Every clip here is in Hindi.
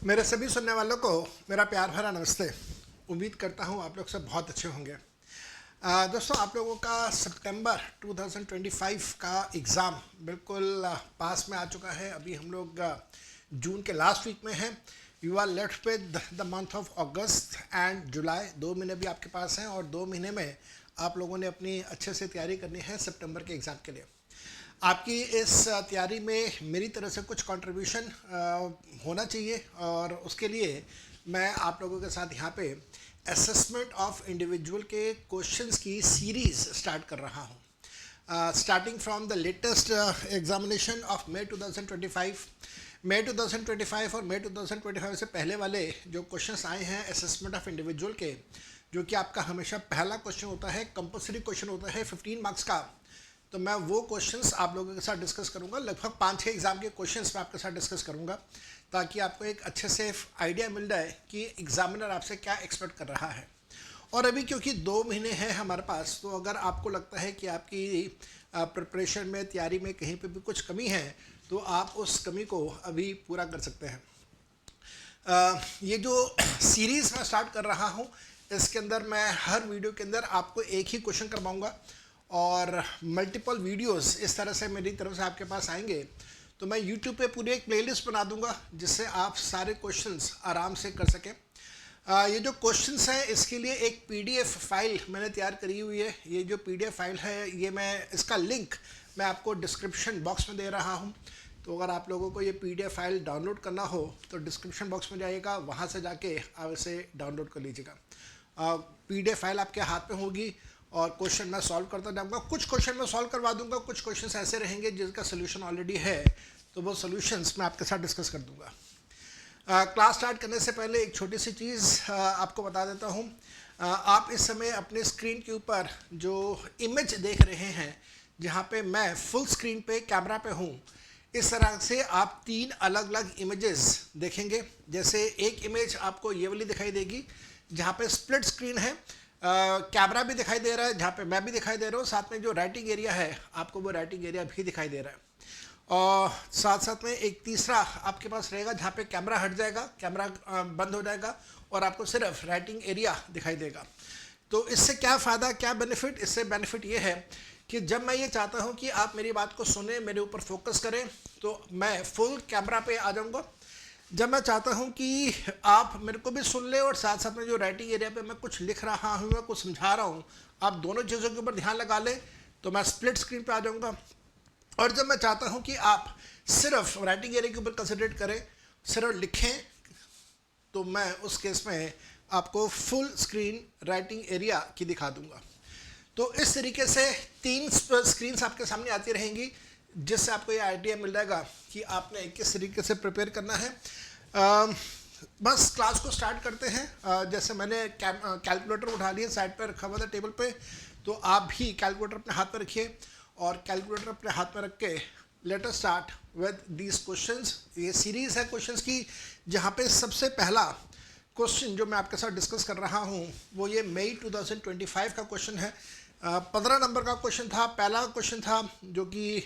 मेरे सभी सुनने वालों को मेरा प्यार भरा नमस्ते। उम्मीद करता हूँ आप लोग सब बहुत अच्छे होंगे। दोस्तों, आप लोगों का सितंबर 2025 का एग्ज़ाम बिल्कुल पास में आ चुका है। अभी हम लोग जून के लास्ट वीक में हैं। You are left with the month of August and July. 2 महीने भी आपके पास हैं और 2 महीने में आप लोगों ने अपनी अच्छे से तैयारी करनी है सितंबर के एग्ज़ाम के लिए। आपकी इस तैयारी में मेरी तरफ से कुछ कंट्रीब्यूशन होना चाहिए और उसके लिए मैं आप लोगों के साथ यहाँ पे असेसमेंट ऑफ इंडिविजुअल के क्वेश्चंस की सीरीज़ स्टार्ट कर रहा हूँ। Starting from the latest examination of May 2025। मई 2025 और मई 2025 से पहले वाले जो क्वेश्चंस आए हैं असेसमेंट ऑफ इंडिविजुअल के, जो कि आपका हमेशा पहला क्वेश्चन होता है, कंपल्सरी क्वेश्चन होता है 15 मार्क्स का। तो मैं वो क्वेश्चंस आप लोगों के साथ डिस्कस करूंगा। लगभग 5-6 एग्जाम के क्वेश्चंस मैं आपके साथ डिस्कस करूंगा ताकि आपको एक अच्छे से आइडिया मिल जाए कि एग्जामिनर आपसे क्या एक्सपेक्ट कर रहा है। और अभी क्योंकि 2 महीने हैं हमारे पास, तो अगर आपको लगता है कि आपकी प्रिपरेशन में, तैयारी में कहीं पे भी कुछ कमी है, तो आप उस कमी को अभी पूरा कर सकते हैं। ये जो सीरीज़ मैं स्टार्ट कर रहा हूँ, इसके अंदर मैं हर वीडियो के अंदर आपको एक ही क्वेश्चन करवाऊँगा और मल्टीपल वीडियोस इस तरह से मेरी तरफ से आपके पास आएंगे। तो मैं YouTube पे पूरी एक प्लेलिस्ट बना दूंगा जिससे आप सारे क्वेश्चंस आराम से कर सकें। ये जो क्वेश्चंस हैं, इसके लिए एक PDF फाइल मैंने तैयार करी हुई है। ये जो PDF फाइल है, ये इसका लिंक मैं आपको डिस्क्रिप्शन बॉक्स में दे रहा हूँ। तो अगर आप लोगों को ये PDF फाइल डाउनलोड करना हो तो डिस्क्रिप्शन बॉक्स में जाइएगा, वहाँ से जाके आप इसे डाउनलोड कर लीजिएगा। PDF फाइल आपके हाथ में होगी और क्वेश्चन मैं सॉल्व करता जाऊँगा। कुछ क्वेश्चन मैं सॉल्व करवा दूंगा, कुछ क्वेश्चंस ऐसे रहेंगे जिसका सोल्यूशन ऑलरेडी है, तो वो सोल्यूशंस मैं आपके साथ डिस्कस कर दूंगा। क्लास स्टार्ट करने से पहले एक छोटी सी चीज़ आपको बता देता हूँ। आप इस समय अपने स्क्रीन के ऊपर जो इमेज देख रहे हैं, जहाँ पे मैं फुल स्क्रीन पे कैमरा पे हूँ, इस तरह से आप 3 अलग अलग इमेजेस देखेंगे। जैसे एक इमेज आपको ये वाली दिखाई देगी जहाँ पे स्प्लिट स्क्रीन है, कैमरा भी दिखाई दे रहा है, जहाँ पे मैं भी दिखाई दे रहा हूँ, साथ में जो राइटिंग एरिया है आपको वो राइटिंग एरिया भी दिखाई दे रहा है। और साथ साथ में एक तीसरा आपके पास रहेगा जहाँ पे कैमरा हट जाएगा, कैमरा बंद हो जाएगा और आपको सिर्फ राइटिंग एरिया दिखाई देगा। तो इससे क्या फ़ायदा, क्या बेनिफिट? इससे बेनिफिट ये है कि जब मैं ये चाहता हूँ कि आप मेरी बात को सुने, मेरे ऊपर फोकस करें, तो मैं फुल कैमरा पे आ जाऊँगा। जब मैं चाहता हूं कि आप मेरे को भी सुन ले और साथ साथ में जो राइटिंग एरिया पे मैं कुछ लिख रहा हूं, मैं कुछ समझा रहा हूं, आप दोनों चीज़ों के ऊपर ध्यान लगा ले, तो मैं स्प्लिट स्क्रीन पे आ जाऊंगा। और जब मैं चाहता हूं कि आप सिर्फ राइटिंग एरिया के ऊपर कंसंट्रेट करें, सिर्फ लिखें, तो मैं उस केस में आपको फुल स्क्रीन राइटिंग एरिया की दिखा दूंगा। तो इस तरीके से 3 स्क्रीन्स आपके सामने आती रहेंगी, जिससे आपको ये आइडिया मिल जाएगा कि आपने किस तरीके से प्रिपेयर करना है। बस क्लास को स्टार्ट करते हैं। जैसे मैंने कैलकुलेटर उठा लिया, साइड पर रखा हुआ था टेबल पे, तो आप भी कैलकुलेटर अपने हाथ में रखिए और कैलकुलेटर अपने हाथ में रख के let us start with these questions. ये सीरीज़ है क्वेश्चंस की, जहाँ पे सबसे पहला क्वेश्चन जो मैं आपके साथ डिस्कस कर रहा हूँ वो ये मई 2025 का क्वेश्चन है। 15 नंबर का क्वेश्चन था, पहला क्वेश्चन था जो कि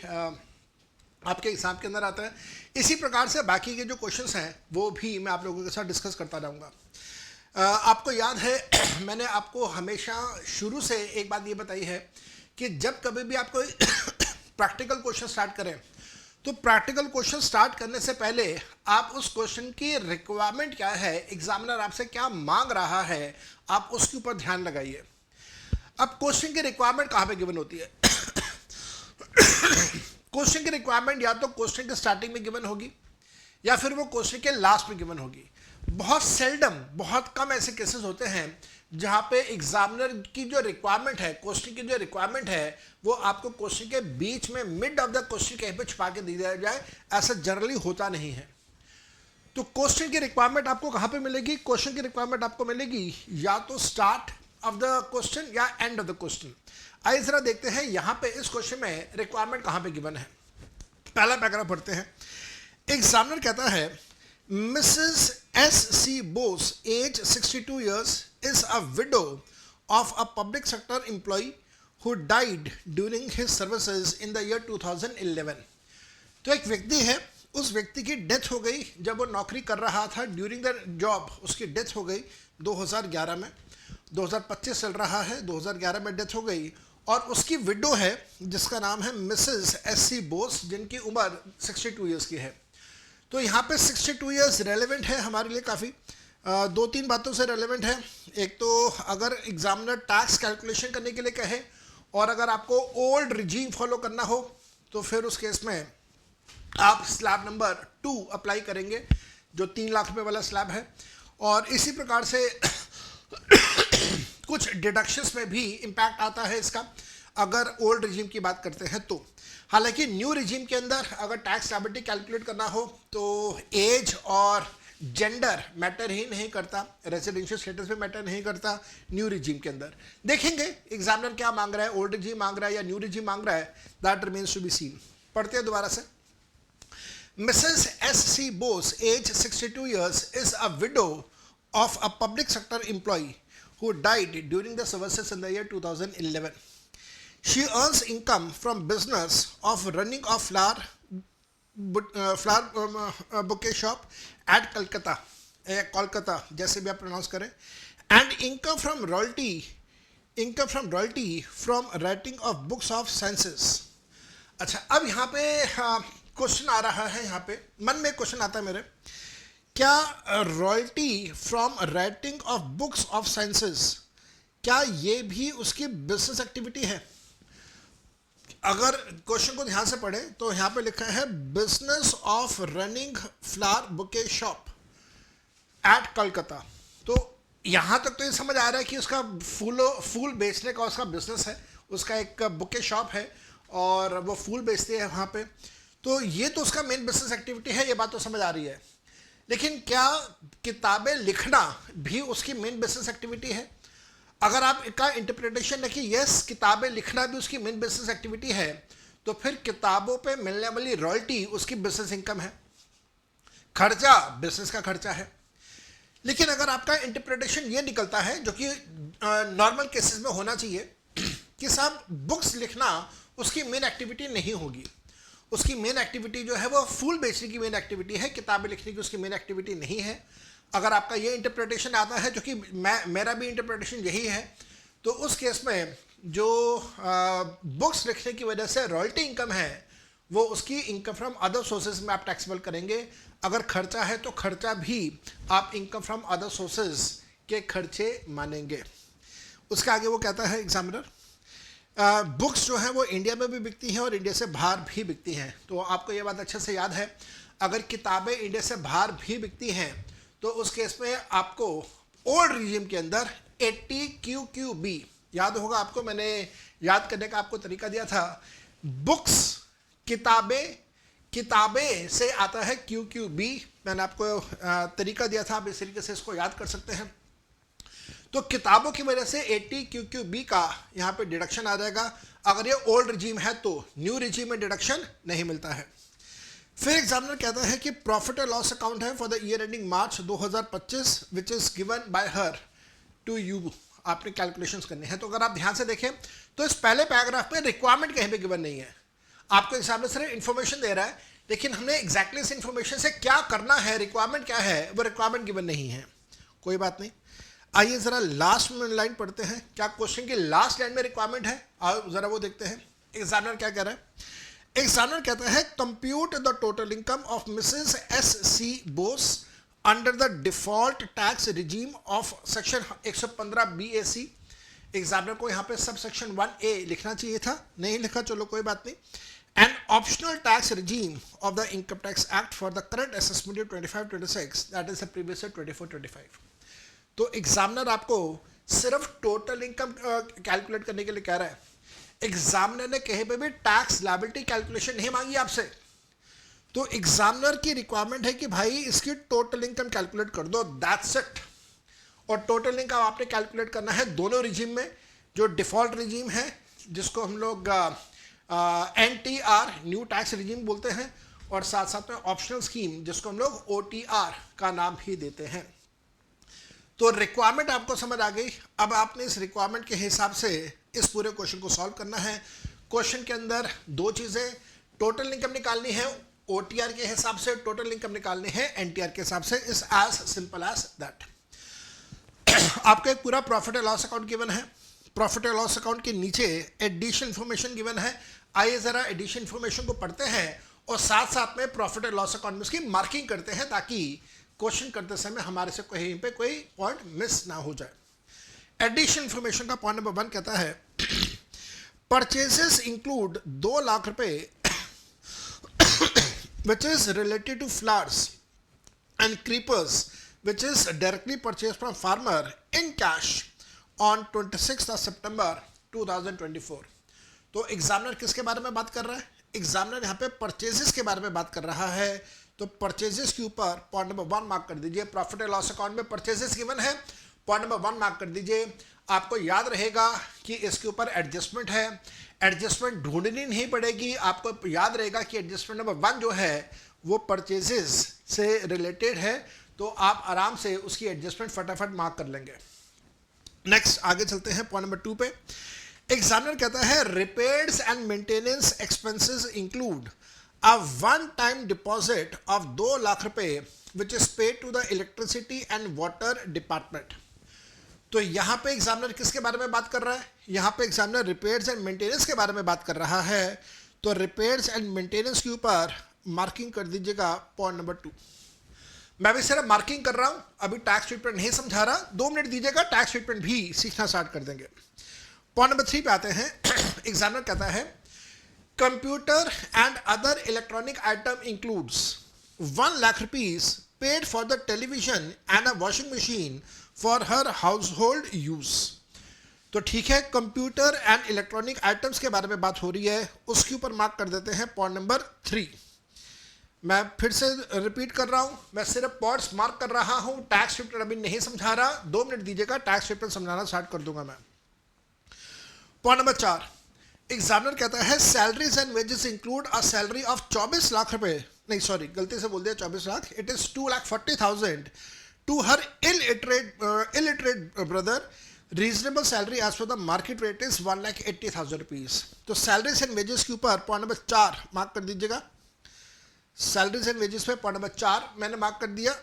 आपके एग्ज़ाम के अंदर आता है। इसी प्रकार से बाकी के जो क्वेश्चंस हैं वो भी मैं आप लोगों के साथ डिस्कस करता जाऊंगा। आपको याद है मैंने आपको हमेशा शुरू से एक बात ये बताई है कि जब कभी भी आपको प्रैक्टिकल क्वेश्चन स्टार्ट करें, तो प्रैक्टिकल क्वेश्चन स्टार्ट करने से पहले आप उस क्वेश्चन की रिक्वायरमेंट क्या है, एग्जामिनर आपसे क्या मांग रहा है, आप उसके ऊपर ध्यान लगाइए। अब क्वेश्चन की रिक्वायरमेंट कहाँ पे गिवन होती है? क्वेश्चन की रिक्वायरमेंट या तो क्वेश्चन के स्टार्टिंग में गिवन होगी या फिर वो क्वेश्चन के लास्ट में गिवन होगी। बहुत सेल्डम, बहुत कम ऐसे केसेस होते हैं जहाँ पे एग्जामिनर की जो रिक्वायरमेंट है, क्वेश्चन की जो रिक्वायरमेंट है, वो आपको क्वेश्चन के बीच में, मिड ऑफ द क्वेश्चन कहीं पे छुपा के दी जाए, ऐसा जनरली होता नहीं है। तो क्वेश्चन की रिक्वायरमेंट आपको कहाँ पे मिलेगी? क्वेश्चन की रिक्वायरमेंट आपको मिलेगी या तो स्टार्ट ऑफ द क्वेश्चन या एंड ऑफ द क्वेश्चन। आइए जरा देखते हैं यहाँ पे इस क्वेश्चन में रिक्वायरमेंट कहाँ पे गिवन है। पहला पैराग्राफ पढ़ते हैं। एग्जामिनर कहता है, Mrs S.C. Bose, age 62 years, is a widow of a public sector employee who died during his services in the year 2011. तो एक व्यक्ति है उस व्यक्ति की डेथ हो गई जब वो नौकरी कर रहा था, ड्यूरिंग द जॉब उसकी डेथ हो गई 2011 में। 2025 चल रहा है, 2011 में डेथ हो गई, और उसकी विडो है जिसका नाम है मिसेस एस.सी. बोस, जिनकी उम्र 62 ईयर्स की है। तो यहाँ पे 62 ईयर्स रेलेवेंट है हमारे लिए काफ़ी, दो तीन बातों से रेलेवेंट है। एक तो अगर एग्जामिनर टैक्स कैलकुलेशन करने के लिए कहे और अगर आपको ओल्ड रिजीम फॉलो करना हो तो फिर उस केस में आप स्लैब नंबर 2 अप्लाई करेंगे, जो 3 लाख रुपए वाला स्लैब है। और इसी प्रकार से कुछ डिडक्शंस में भी इम्पैक्ट आता है इसका, अगर ओल्ड रिजीम की बात करते हैं तो। हालांकि न्यू रिजीम के अंदर अगर टैक्स लायबिलिटी कैलकुलेट करना हो तो एज और जेंडर मैटर ही नहीं करता, रेजिडेंशियल स्टेटस भी मैटर नहीं करता न्यू रिजीम के अंदर। देखेंगे एग्जामिनर क्या मांग रहा है, ओल्ड रिजीम मांग रहा है या न्यू रिजीम मांग रहा है, that remains to be seen. पढ़ते हैं दोबारा से। Mrs. S.C. Bose, age 62 years, is a widow of a public sector employee who died during the services in the year 2011. She earns income from business of running a flower bouquet shop at Kolkata, जैसे भी आप प्रोनाउंस करें, and income from royalty from writing of books of sciences. अच्छा, अब यहाँ पे क्वेश्चन आ रहा है, यहाँ पे मन में क्वेश्चन आता है मेरे, क्या royalty from writing of books of sciences, क्या ये भी उसकी बिजनेस एक्टिविटी है? अगर क्वेश्चन को ध्यान से पढ़ें तो यहाँ पे लिखा है business of running flower bouquet shop at Calcutta. तो यहाँ तक तो ये समझ आ रहा है कि उसका फूल बेचने का उसका बिजनेस है, उसका एक बुके शॉप है और वो फूल बेचते हैं वहाँ पे। तो ये तो उसका मेन बिजनेस एक्टिविटी है, ये बात तो समझ आ रही है। लेकिन क्या किताबें लिखना भी उसकी मेन बिजनेस एक्टिविटी है? अगर आप इसका इंटरप्रिटेशन है कि यस किताबें लिखना भी उसकी मेन बिजनेस एक्टिविटी है, तो फिर किताबों पे मिलने वाली रॉयल्टी उसकी बिजनेस इनकम है, खर्चा बिजनेस का खर्चा है। लेकिन अगर आपका इंटरप्रिटेशन ये निकलता है, जो कि नॉर्मल केसेस में होना चाहिए, कि साहब बुक्स लिखना उसकी मेन एक्टिविटी नहीं होगी, उसकी मेन एक्टिविटी जो है वो फूल बेचने की मेन एक्टिविटी है, किताबें लिखने की उसकी मेन एक्टिविटी नहीं है। अगर आपका ये इंटरप्रिटेशन आता है, जो कि मेरा भी इंटरप्रिटेशन यही है, तो उस केस में जो बुक्स लिखने की वजह से रॉयल्टी इनकम है वो उसकी इनकम फ्रॉम अदर सोर्सेज में आप टैक्सेबल करेंगे। अगर खर्चा है तो खर्चा भी आप इनकम फ्रॉम अदर सोर्सेज के खर्चे मानेंगे। उसके आगे वो कहता है एग्जामिनर, बुक्स जो हैं वो इंडिया में भी बिकती हैं और इंडिया से बाहर भी बिकती हैं। तो आपको ये बात अच्छे से याद है, अगर किताबें इंडिया से बाहर भी बिकती हैं तो उस केस में आपको ओल्ड रिजीम के अंदर 80 QQB याद होगा आपको, मैंने याद करने का आपको तरीका दिया था। बुक्स किताबें से आता है QQB, मैंने आपको तरीका दिया था, आप इस तरीके से इसको याद कर सकते हैं। तो किताबों की वजह से 80 QQB का यहाँ पे डिडक्शन आ जाएगा। अगर ये ओल्ड रिजीम है तो न्यू रिजीम में डिडक्शन नहीं मिलता है। फिर एग्जामिनर कहता है कि प्रॉफिट एंड लॉस अकाउंट है for the year ending March 2025 which is given by her to you, आपने कैलकुलेशंस करने हैं। तो अगर आप ध्यान से देखें तो इस पहले पैराग्राफ में रिक्वायरमेंट कहीं पे गिवन नहीं है, आपको एग्जामिनर सिर्फ इन्फॉर्मेशन दे रहा है, लेकिन हमने एग्जैक्टली इस इन्फॉर्मेशन से क्या करना है, रिक्वायरमेंट क्या है, वो रिक्वायरमेंट गिवन नहीं है। कोई बात नहीं, आइए जरा लास्ट में लाइन पढ़ते हैं, क्या क्वेश्चन की लास्ट लाइन में रिक्वायरमेंट है, आओ जरा वो देखते हैं। एग्जामिनर क्या कह रहा है? एग्जामिनर कहता है compute the total income of Mrs S.C. Bose under the default tax regime of section 115 BAC। Examiner को यहाँ पे सब सेक्शन 1A लिखना चाहिए था, नहीं लिखा, चलो कोई बात नहीं। And optional tax regime of the income tax act for the current assessment year 25-26, that is the previous year 24-25। तो एग्जामिनर आपको सिर्फ टोटल इनकम कैलकुलेट करने के लिए कह रहा है। एग्जामिनर ने कहीं पे भी टैक्स लायबिलिटी कैलकुलेशन नहीं मांगी आपसे। तो एग्जामिनर की रिक्वायरमेंट है कि भाई इसकी टोटल इनकम कैलकुलेट कर दो, दैट्स इट। और टोटल इनकम आपने कैलकुलेट करना है दोनों रिजीम में, जो डिफॉल्ट रिजीम है जिसको हम लोग NTR न्यू टैक्स रिजीम बोलते हैं, और साथ साथ में ऑप्शनल स्कीम जिसको हम लोग OTR का नाम भी देते हैं। तो रिक्वायरमेंट आपको समझ आ गई। अब आपने इस रिक्वायरमेंट के हिसाब से इस पूरे क्वेश्चन को सॉल्व करना है। क्वेश्चन के अंदर दो चीज़ें, टोटल इनकम निकालनी है OTR के हिसाब से टोटल इनकम निकालनी है, NTR के हिसाब से, is as simple as that. आपको एक पूरा profit and loss account given है, प्रॉफिट एंड लॉस अकाउंट के नीचे एडिशन इंफॉर्मेशन गिवन है। आइए जरा एडिशन इंफॉर्मेशन को पढ़ते हैं और साथ साथ में प्रॉफिट एंड लॉस अकाउंट में उसकी मार्किंग करते हैं ताकि क्वेश्चन करते समय हमारे से कहीं पे कोई पॉइंट मिस ना हो जाए। एडिशन इंफॉर्मेशन का पॉइंट नंबर 1 कहता है परचेजेस इंक्लूड 2 लाख रुपए which is related to flowers and creepers which is directly purchased from farmer in cash on 26th of September 2024। तो एग्जामिनर किसके बारे में बात कर रहा है? एग्जामिनर यहाँ पे परचेजेस के बारे में बात कर रहा है। तो परचेजेस के ऊपर पॉइंट नंबर 1 मार्क कर दीजिए। प्रॉफिट एंड लॉस अकाउंट में परचेजेस गिवन है, पॉइंट नंबर 1 मार्क कर दीजिए। आपको याद रहेगा कि इसके ऊपर एडजस्टमेंट है, एडजस्टमेंट ढूंढनी नहीं पड़ेगी। आपको याद रहेगा कि एडजस्टमेंट नंबर 1 जो है वो परचेजेस से रिलेटेड है, तो आप आराम से उसकी एडजस्टमेंट फटाफट मार्क कर लेंगे। नेक्स्ट आगे चलते हैं पॉइंट नंबर 2 पे। एग्जामिनर कहता है repairs and maintenance expenses include a one time deposit of 2 lakh रुपए which is paid to the electricity and water department. तो यहाँ पे एग्जामिनर किसके बारे में बात कर रहा है? यहाँ पे एग्जामिनर रिपेयर्स एंड मेंटेनेंस के बारे में बात कर रहा है। तो रिपेयर्स एंड मेंटेनेंस के ऊपर मार्किंग कर दीजिएगा पॉइंट नंबर 2। मैं भी सिर्फ मार्किंग कर रहा हूँ, अभी टैक्स ट्रीटमेंट नहीं समझा रहा। 2 मिनट दीजिएगा, टैक्स ट्रीटमेंट भी सीखना स्टार्ट कर देंगे। पॉइंट नंबर 3 पे आते हैं। एग्जामिनर कहता है computer and other electronic item includes 1 lakh rupees paid for the television and a washing machine for her household use. तो ठीक है, कंप्यूटर एंड इलेक्ट्रॉनिक आइटम्स के बारे में बात हो रही है, उसके ऊपर मार्क कर देते हैं पॉइंट नंबर 3। मैं फिर से रिपीट कर रहा हूं, मैं सिर्फ पॉइंट्स मार्क कर रहा हूं, टैक्स ट्रीटमेंट अभी नहीं समझा रहा। 2 मिनट दीजिएगा, टैक्स ट्रीटमेंट समझाना स्टार्ट कर दूंगा मैं। पॉइंट नंबर 4, एग्जामिनर कहता है salaries and wages include a salary of 24 lakh रुपए, नहीं सॉरी गलती से बोल दिया 24 lakh, it is 2,40,000 to her illiterate brother. Reasonable salary as per the market rate is 1,80,000 rupees। तो सैलरीज एंड वेजेस के ऊपर पॉइंट नंबर 4 मार्क कर दीजिएगा। सैलरीज एंड वेजेस पे पॉइंट नंबर 4 मैंने मार्क कर दिया।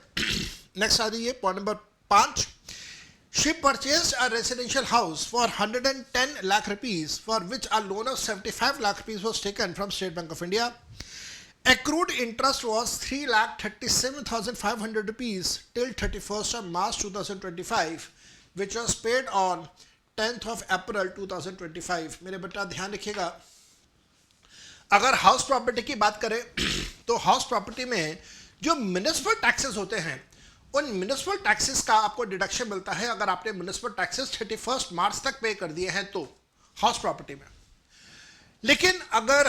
नेक्स्ट आ जाइए point number 5। She purchased a residential house for 110 lakh rupees for which a loan of 75 lakh rupees was taken from State Bank of India. Accrued interest was 3,37,500 rupees till 31st of March 2025, which was paid on 10th of April 2025। मेरे बेटा ध्यान रखिएगा, अगर हाउस प्रॉपर्टी की बात करें तो हाउस प्रॉपर्टी में जो म्युनिसिपल टैक्सेस होते हैं, उन म्युनिसिपल टैक्सेस का आपको डिडक्शन मिलता है अगर आपने म्युनिसिपल टैक्सेस 31 मार्च तक पे कर दिए हैं तो हाउस प्रॉपर्टी में। लेकिन अगर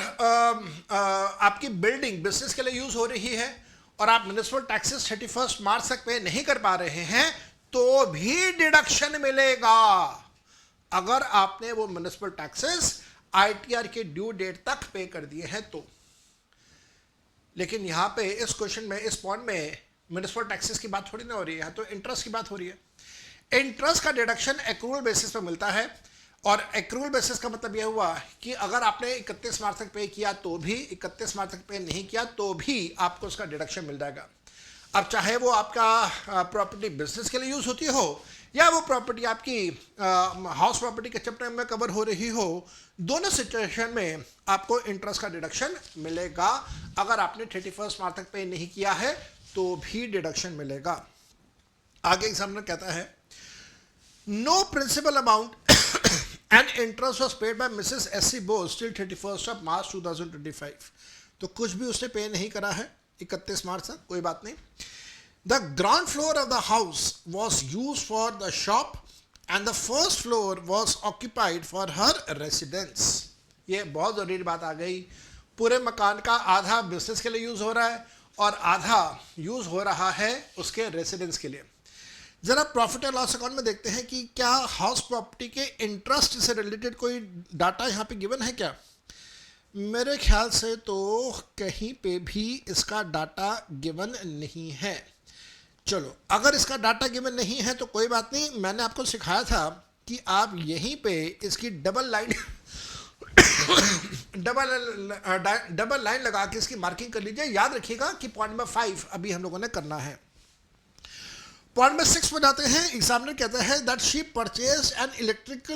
आपकी बिल्डिंग बिजनेस के लिए यूज हो रही है और आप म्युनिसिपल टैक्सेस 31 मार्च तक पे नहीं कर पा रहे हैं तो भी डिडक्शन मिलेगा अगर आपने वो म्युनिसिपल टैक्सेस ITR के ड्यू डेट तक पे कर दिए हैं तो। लेकिन यहाँ पे इस क्वेश्चन में, इस पॉइंट में म्युनिसिपल टैक्सेस की बात थोड़ी ना हो रही है, तो इंटरेस्ट की बात हो रही है। इंटरेस्ट का डिडक्शन एक्रूअल बेसिस पे मिलता है और एक्रूअल बेसिस का मतलब यह हुआ कि अगर आपने 31 मार्च तक पे किया तो भी, 31 मार्च तक पे नहीं किया तो भी आपको उसका डिडक्शन मिल जाएगा। अब चाहे वो आपका प्रॉपर्टी बिजनेस के लिए यूज होती हो या वो प्रॉपर्टी आपकी हाउस प्रॉपर्टी के चैप्टर में कवर हो रही हो, दोनों सिचुएशन में आपको इंटरेस्ट का डिडक्शन मिलेगा। अगर आपने 31 मार्च तक पे नहीं किया है तो भी डिडक्शन मिलेगा। आगे एग्जामिनर कहता है no principal amount and interest was paid by Mrs S.C. Bose till 31st of March 2025। तो कुछ भी उसने पे नहीं करा है 31 मार्च तक, कोई बात नहीं। The ground floor of the house was use for the shop and the first floor was occupied for her residence. ये बहुत जरूरी बात आ गई। पूरे मकान का आधा बिजनेस के लिए यूज हो रहा है और आधा यूज हो रहा है उसके रेसिडेंस के लिए। जरा प्रॉफिट एंड लॉस अकाउंट में देखते हैं कि क्या हाउस प्रॉपर्टी के इंटरेस्ट से रिलेटेड कोई डाटा यहाँ पे गिवन है क्या। मेरे ख्याल से तो कहीं पे भी इसका डाटा गिवन नहीं है। चलो, अगर इसका डाटा गिवन नहीं है तो कोई बात नहीं, मैंने आपको सिखाया था कि आप यहीं पे इसकी डबल लाइन डबल लाइन लगा के इसकी मार्किंग कर लीजिए। याद रखिएगा कि पॉइंट नंबर 5 अभी हम लोगों ने करना है। पॉइंट नंबर 6 पर जाते हैं। एग्जामिनर कहता है that she purchase an electric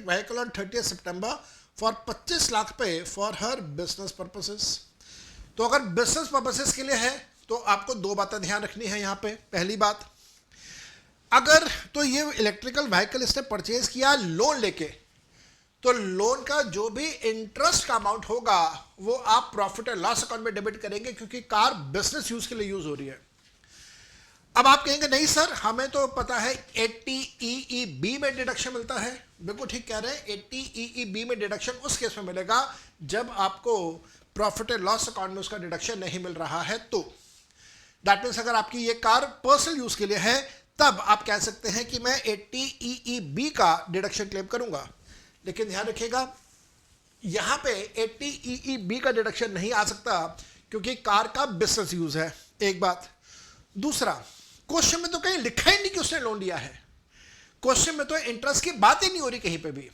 vehicle on 30 September for 25 lakh पे फॉर हर बिजनेस पर्पसेस। तो अगर बिजनेस पर्पसेस के लिए है तो आपको दो बातें ध्यान रखनी है यहाँ पे। पहली बात, अगर तो ये इलेक्ट्रिकल व्हीकल इसने परचेज किया लोन लेके, तो लोन का जो भी इंटरेस्ट का अमाउंट होगा वो आप प्रॉफिट एंड लॉस अकाउंट में डेबिट करेंगे, क्योंकि कार बिजनेस यूज के लिए यूज हो रही है। अब आप कहेंगे नहीं सर, हमें तो पता है 80EEB में डिडक्शन मिलता है। बिल्कुल ठीक कह रहे हैं, 80EEB में डिडक्शन उस केस में मिलेगा जब आपको प्रॉफिट एंड लॉस अकाउंट में उसका डिडक्शन नहीं मिल रहा है। तो दैट मीन्स अगर आपकी ये कार पर्सनल यूज के लिए है तब आप कह सकते हैं कि मैं 80EEB का डिडक्शन क्लेम करूंगा। लेकिन ध्यान रखिएगा, यहां पे 80EEB का डिडक्शन नहीं आ सकता क्योंकि कार का बिजनेस यूज है। एक बात। दूसरा, क्वेश्चन में तो कहीं लिखा ही नहीं कि उसने लोन लिया है। क्वेश्चन में तो इंटरेस्ट की बात ही नहीं हो रही कहीं पे भी।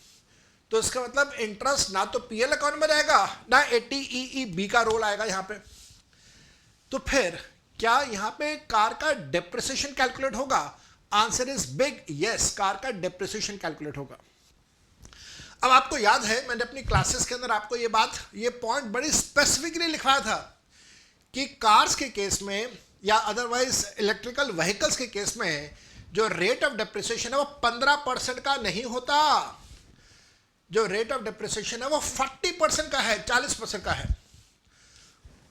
तो इसका मतलब इंटरेस्ट ना तो पीएल अकाउंट में रहेगा ना 80EEB का रोल आएगा यहां पे। तो फिर क्या यहां पे कार का डेप्रिसिएशन कैलकुलेट होगा? Answer is big yes, car का डेप्रिसिएशन कैलकुलेट होगा। अब आपको याद है मैंने अपनी क्लासेस के अंदर आपको ये पॉइंट बड़ी स्पेसिफिकली लिखवाया था कि कार्स के केस में या अदरवाइज इलेक्ट्रिकल व्हीकल्स के केस में जो रेट ऑफ डेप्रिसिएशन है वो 15% का नहीं होता। जो रेट ऑफ डेप्रिसिएशन है वो 40% का है, 40% का है।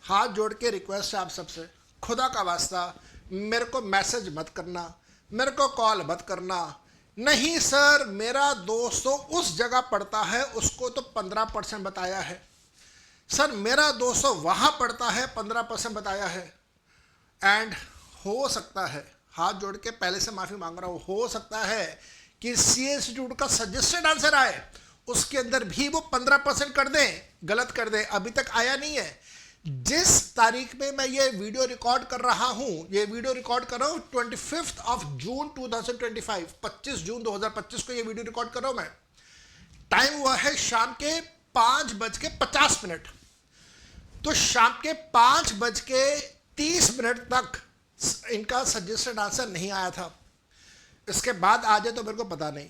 हाथ जोड़ के रिक्वेस्ट है आप सबसे, खुदा का वास्ता मेरे को मैसेज मत करना, मेरे को कॉल मत करना। नहीं सर, मेरा दोस्त तो उस जगह पढ़ता है, उसको तो 15% बताया है। सर मेरा दोस्त तो वहां पढ़ता है, 15% बताया है। एंड हो सकता है, हाथ जोड़ के पहले से माफी मांग रहा हूं, हो सकता है कि सीए इंस्टीट्यूट का सजेस्टेड आंसर आए, उसके अंदर भी वो 15% कर दें, गलत कर दें। अभी तक आया नहीं है। जिस तारीख में मैं ये वीडियो रिकॉर्ड कर रहा हूं, ये वीडियो रिकॉर्ड कर रहा हूं 25 जून 2025, 25 जून 2025 को ये वीडियो रिकॉर्ड कर रहा हूं मैं। टाइम हुआ है शाम के 5:50। तो शाम के 5:30 तक इनका सजेस्टेड आंसर नहीं आया था। इसके बाद आ जाए तो मेरे को पता नहीं।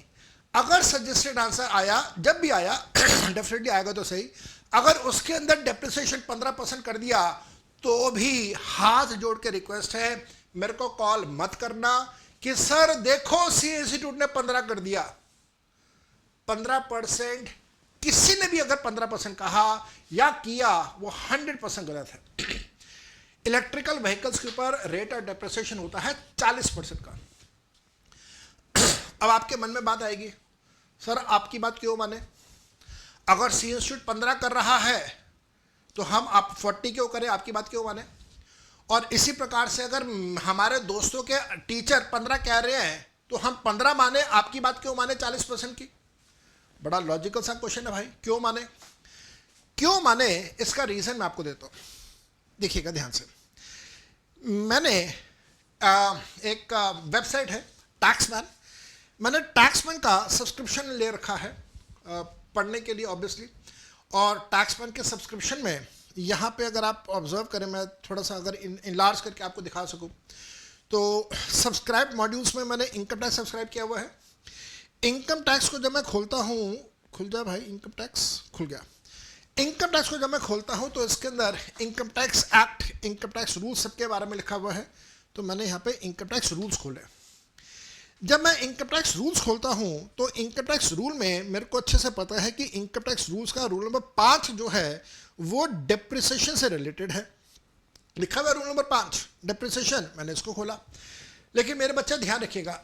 अगर सजेस्टेड आंसर आया, जब भी आया डेफिनेटली आएगा तो सही, अगर उसके अंदर डेप्रिसिएशन 15% कर दिया तो भी हाथ जोड़ के रिक्वेस्ट है, मेरे को कॉल मत करना कि सर देखो सी इंस्टीट्यूट ने 15 कर दिया। 15% किसी ने भी अगर 15% कहा या किया वो 100% गलत है। इलेक्ट्रिकल व्हीकल्स के ऊपर रेट ऑफ डेप्रिसिएशन होता है 40% का। अब आपके मन में बात आएगी, सर आपकी बात क्यों माने? अगर सी इंस्टीट्यूट 15 कर रहा है तो हम आप 40 क्यों करें? आपकी बात क्यों माने? और इसी प्रकार से अगर हमारे दोस्तों के टीचर 15 कह रहे हैं तो हम 15 माने, आपकी बात क्यों माने 40% की? बड़ा लॉजिकल सा क्वेश्चन है भाई। क्यों माने? क्यों माने इसका रीजन मैं आपको देता हूं, देखिएगा ध्यान से। मैंने एक वेबसाइट है टैक्समैन, मैंने टैक्समैन का सब्सक्रिप्शन ले रखा है पढ़ने के लिए ऑब्वियसली। और टैक्समैन के सब्सक्रिप्शन में यहाँ पे अगर आप ऑब्जर्व करें, मैं थोड़ा सा अगर इनलार्ज करके आपको दिखा सकूँ तो सब्सक्राइब मॉड्यूल्स में मैंने इनकम टैक्स सब्सक्राइब किया हुआ है। इनकम टैक्स को जब मैं खोलता हूँ, खुल जा भाई, इनकम टैक्स खुल गया। इनकम टैक्स को जब मैं खोलता हूँ तो इसके अंदर income tax act, income tax rules सबके बारे में लिखा हुआ है। तो मैंने यहाँ पे इनकम टैक्स रूल्स खोले। जब मैं इनकम टैक्स रूल्स खोलता हूँ तो इनकम टैक्स रूल में मेरे को अच्छे से पता है कि इनकम टैक्स रूल्स का रूल नंबर 5 जो है वो डेप्रिसिएशन से रिलेटेड है। लिखा हुआ रूल नंबर 5 डेप्रिसिएशन। मैंने इसको खोला, लेकिन मेरे बच्चे ध्यान रखिएगा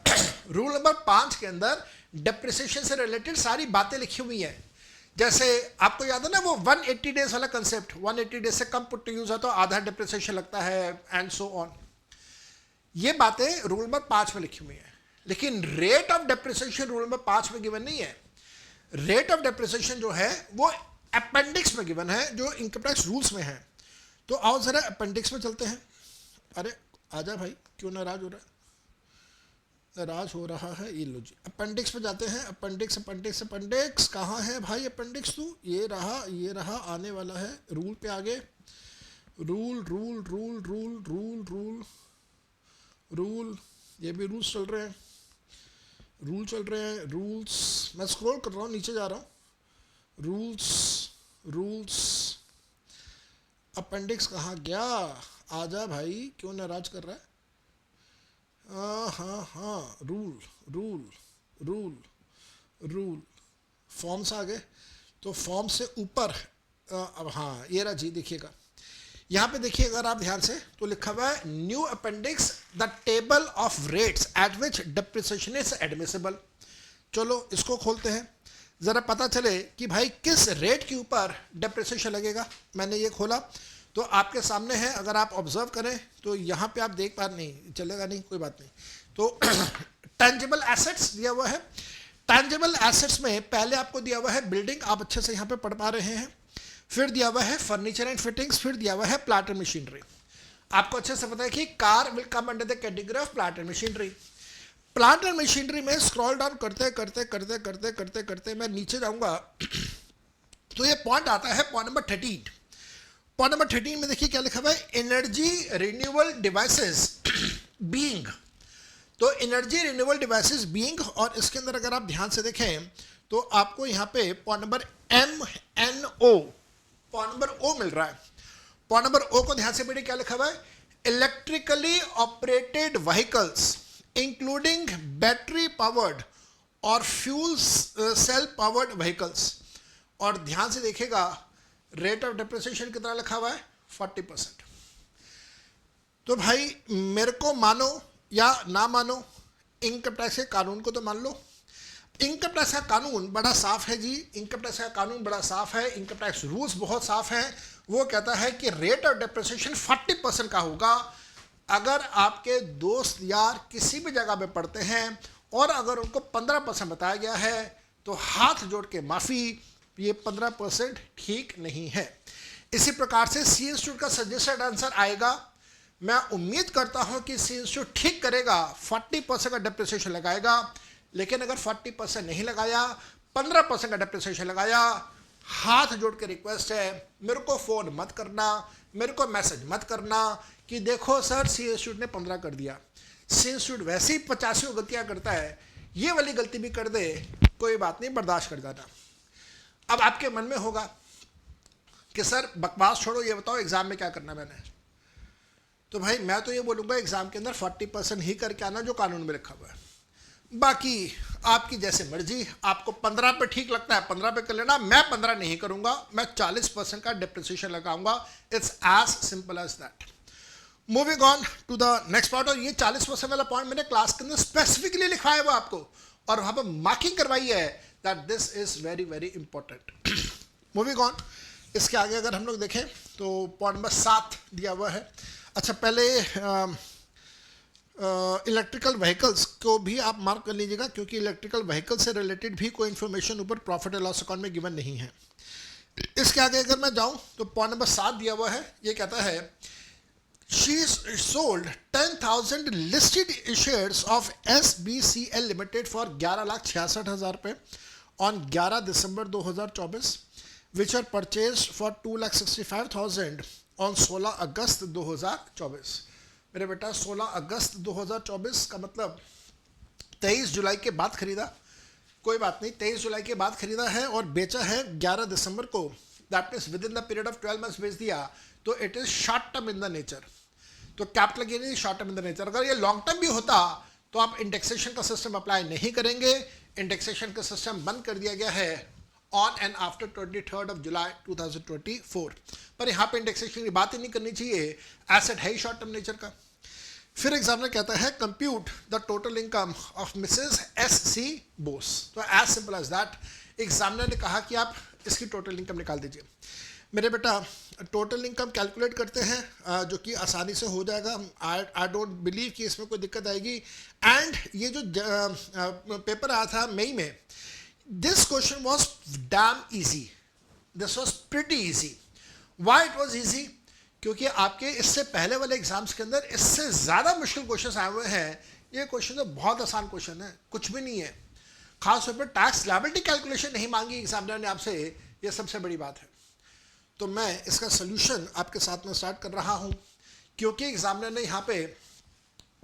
रूल नंबर 5 के अंदर डेप्रिसिएशन से रिलेटेड सारी बातें लिखी हुई हैं। जैसे आपको याद है ना वो 180 डेज वाला कंसेप्ट, 180 डेज से कम पुट टू यूज है तो आधा डेप्रिसिएशन लगता है एंड सो ऑन। ये बातें रूल नंबर 5 में लिखी हुई हैं, लेकिन rate of depreciation rule number 5 में गिवन नहीं है। रेट ऑफ डेप्रिसिएशन जो है वो अपेंडिक्स में गिवन है, जो इनकम टैक्स रूल्स में है। तो आओ जरा अपेंडिक्स में चलते हैं। अरे आजा भाई, क्यों नाराज हो रहा है? राज हो रहा है। ये लो जी, अपेंडिक्स पे जाते हैं। अपेंडिक्स अपेंडिक्स अपेंडिक्स कहाँ है भाई अपेंडिक्स? तू ये रहा आने वाला है। रूल पे आगे, rule rule rule rule rule rule rule, ये भी रूल्स चल रहे हैं, रूल चल रहे हैं, रूल्स। मैं स्क्रॉल कर रहा हूँ, नीचे जा रहा हूँ। रूल्स रूल्स, अपेंडिक्स कहाँ गया? आजा भाई, क्यों नाराज कर रहा है? हाँ हाँ, rule rule rule rule, forms आ गए। तो फॉर्म से ऊपर अब हाँ ये रहा जी, देखिएगा यहाँ पे देखिए अगर आप ध्यान से तो लिखा हुआ है new appendix the table of rates eight which depreciation is admissible. चलो इसको खोलते हैं, ज़रा पता चले कि भाई किस रेट के ऊपर डिप्रिसिएशन लगेगा। मैंने ये खोला तो आपके सामने है, अगर आप ऑब्जर्व करें तो यहाँ पे आप देख पा नहीं, चलेगा नहीं, कोई बात नहीं। तो टेंजिबल एसेट्स दिया हुआ है। टेंजिबल एसेट्स में पहले आपको दिया हुआ है बिल्डिंग, आप अच्छे से यहाँ पे पढ़ पा रहे हैं। फिर दिया हुआ है फर्नीचर एंड फिटिंग्स, फिर दिया हुआ है प्लांट एंड मशीनरी। आपको अच्छे से पता है कि car will come under the category of plant and machinery. Plant and machinery में स्क्रॉल डाउन करते करते करते करते करते करते मैं नीचे जाऊंगा तो ये पॉइंट आता है पॉइंट नंबर 13। पॉइंट नंबर 13 में देखिए क्या लिखा हुआ है, एनर्जी रिन्यूएबल डिवाइसेस बीइंग। तो एनर्जी रिन्यूएबल डिवाइसेस बीइंग, और इसके अंदर अगर आप ध्यान से देखें तो आपको यहाँ पे point number MNO, point number O मिल रहा है। पॉइंट नंबर O को ध्यान से पढ़िए, क्या लिखा हुआ है, electrically operated vehicles including battery powered और फ्यूल सेल पावर्ड व्हीकल्स। और ध्यान से देखिएगा रेट ऑफ डिप्रिसिएशन कितना लिखा हुआ है, 40%। तो भाई मेरे को मानो या ना मानो, इनकम टैक्स के कानून को तो मान लो। इनकम टैक्स का कानून बड़ा साफ है जी, इनकम टैक्स का कानून बड़ा साफ है, इनकम टैक्स रूल्स बहुत साफ हैं। वो कहता है कि रेट ऑफ डिप्रिसिएशन 40% का होगा। अगर आपके दोस्त यार किसी भी जगह पे पढ़ते हैं और अगर उनको 15% बताया गया है तो हाथ जोड़ के माफ़ी, ये 15% ठीक नहीं है। इसी प्रकार से सी इंस्टीट्यूट का सजेस्टेड आंसर आएगा। मैं उम्मीद करता हूं कि सी इंस्टीट्यूट ठीक करेगा, 40% का डिप्रिसिएशन लगाएगा। लेकिन अगर 40% नहीं लगाया, 15% का डिप्रिसिएशन लगाया, हाथ जोड़ के रिक्वेस्ट है, मेरे को फ़ोन मत करना, मेरे को मैसेज मत करना कि देखो सर सी इंस्टीट्यूट ने 15 कर दिया। सी इंस्टीट्यूट वैसे ही 85 गलतियाँ करता है, ये वाली गलती भी कर दे, कोई बात नहीं, बर्दाश्त कर जाना। अब आपके मन में होगा कि सर बकवास छोड़ो, ये बताओ एग्ज़ाम में क्या करना मैंने। तो भाई मैं तो ये बोलूँगा एग्ज़ाम के अंदर 40% ही करके आना जो कानून में लिखा हुआ है। बाकी आपकी जैसे मर्जी, आपको 15 पे ठीक लगता है 15 पे कर लेना, मैं 15 नहीं करूँगा, मैं 40% का डिप्रिसिएशन लगाऊंगा। It's as simple as that. Moving on to the next part. और ये 40% वाला पॉइंट मैंने क्लास के अंदर स्पेसिफिकली लिखा है वो आपको, और वहाँ पर मार्किंग करवाई है that this is very very important. Moving on, इसके आगे अगर हम लोग देखें तो पॉइंट नंबर 7 दिया हुआ है। अच्छा पहले इलेक्ट्रिकल व्हीकल्स को भी आप मार्क कर लीजिएगा, क्योंकि इलेक्ट्रिकल व्हीकल से रिलेटेड भी कोई इन्फॉर्मेशन ऊपर प्रॉफिट एंड लॉस अकाउंट में गिवन नहीं है। इसके आगे अगर मैं जाऊं तो पॉइंट नंबर 7 दिया हुआ है, ये कहता है she sold 10,000 listed shares of SBCL limited for 11,66,000 रुपये on 11 December 2024 which are purchase for 2,65,000 on 16 August 2024। मेरे बेटा 16 अगस्त 2024 का मतलब 23 जुलाई के बाद खरीदा, कोई बात नहीं, 23 जुलाई के बाद खरीदा है और बेचा है 11 दिसंबर को, that means within the period of 12 months बेच दिया, तो it is short term in the nature. तो capital gain is short term in the nature. अगर ये लॉन्ग टर्म भी होता तो आप इंडेक्सेशन का सिस्टम अप्लाई नहीं करेंगे, इंडेक्सेशन का सिस्टम बंद कर दिया गया है ऑन एंड आफ्टर 23 जुलाई 2024। पर यहाँ पे इंडेक्सेशन की बात ही नहीं करनी चाहिए, एसेट है ही शॉर्ट टर्म नेचर का। फिर एग्जामिनर कहता है compute the total income of Mrs SC Bose. तो as simple as that examiner ने कहा कि आप इसकी टोटल इनकम निकाल दीजिए। मेरे बेटा टोटल इनकम कैलकुलेट करते हैं, जो कि आसानी से हो जाएगा। आई डोंट बिलीव कि इसमें कोई दिक्कत आएगी। एंड ये जो पेपर आया था मई में, this question was damn easy, this was pretty easy. Why it was easy? क्योंकि आपके इससे पहले वाले एग्जाम्स के अंदर इससे ज़्यादा मुश्किल क्वेश्चन आए हुए हैं ये क्वेश्चन तो बहुत आसान क्वेश्चन है, कुछ भी नहीं है। खास तौर पर टैक्स लायबिलिटी कैलकुलेशन नहीं मांगी एग्जामिनर ने आपसे, ये सबसे बड़ी बात है। तो मैं इसका सोल्यूशन आपके साथ में स्टार्ट कर रहा हूँ, क्योंकि एग्जामिनर ने यहाँ पे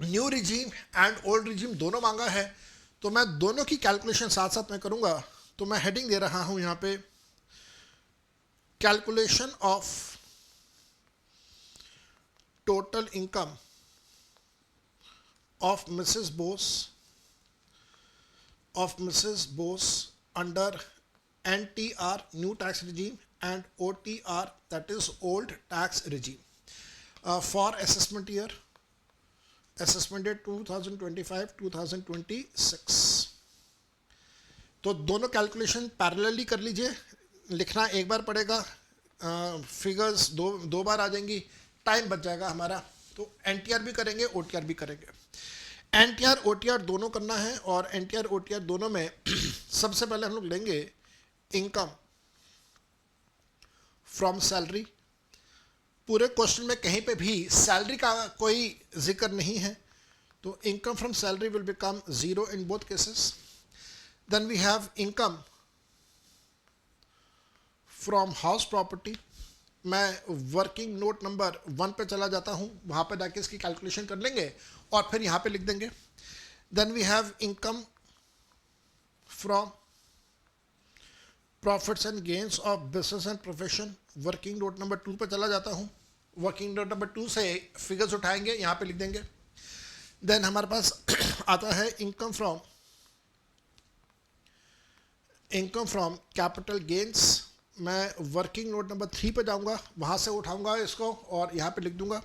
new regime and old regime दोनों मांगा है, तो मैं दोनों की कैलकुलेशन साथ साथ में करूँगा। तो मैं हेडिंग दे रहा हूँ यहाँ पे, calculation of total income of Mrs. Bose under NTR new tax regime and OTR that is old tax regime for assessment year 2025-2026। तो दोनों कैलकुलेशन पैरेलली कर लीजिए, लिखना एक बार पड़ेगा, फिगर्स दो बार आ जाएंगी, टाइम बच जाएगा हमारा। तो एनटीआर भी करेंगे, ओटीआर भी करेंगे। एनटीआर ओटीआर दोनों करना है, और एनटीआर ओटीआर दोनों में सबसे पहले हम लोग लेंगे इनकम फ्रॉम सैलरी। पूरे क्वेश्चन में कहीं पे भी सैलरी का कोई जिक्र नहीं है, तो income from salary will become zero in both cases. Then we have income from house property. मैं वर्किंग नोट नंबर 1 पे चला जाता हूँ, वहाँ पे जाके इसकी कैलकुलेशन कर लेंगे और फिर यहाँ पे लिख देंगे। Then we have income from profits and gains of business and profession. Working note number 2 पे चला जाता हूँ, वर्किंग नोट नंबर 2 से फिगर्स उठाएंगे, यहाँ पे लिख देंगे। देन हमारे पास आता है इनकम फ्रॉम कैपिटल गेन्स। मैं वर्किंग नोट नंबर 3 पे जाऊंगा, वहाँ से उठाऊंगा इसको और यहाँ पे लिख दूंगा।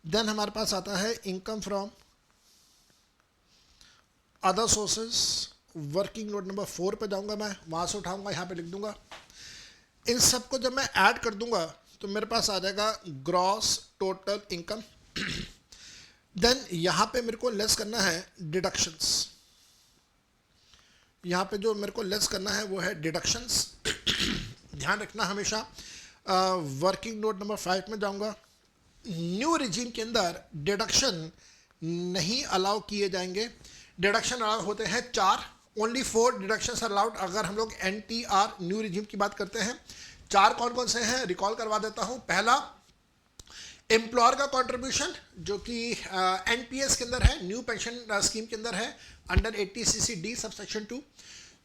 देन हमारे पास आता है income from other sources. Working note number 4 पे जाऊंगा, मैं वहाँ से उठाऊंगा, यहाँ पे लिख दूंगा। इन सबको जब मैं ऐड कर दूंगा तो मेरे पास आ जाएगा ग्रॉस टोटल इनकम। देन यहाँ पे मेरे को लेस करना है डिडक्शंस। यहाँ पे जो मेरे को लेस करना है वो है डिडक्शंस। ध्यान रखना हमेशा। वर्किंग नोट नंबर 5 में जाऊंगा। न्यू रिजीम के अंदर डिडक्शन नहीं अलाउ किए जाएंगे। डिडक्शन अलाउ होते हैं 4, ओनली 4 डिडक्शंस अलाउड अगर हम लोग एनटीआर न्यू रिजीम की बात करते हैं। 4 कौन कौन से हैं, रिकॉल करवा देता हूं। पहला, एम्प्लॉयर का कंट्रीब्यूशन जो कि एनपीएस के अंदर है, न्यू पेंशन स्कीम के अंदर है, अंडर 80 CC-D सबसेक्शन 2।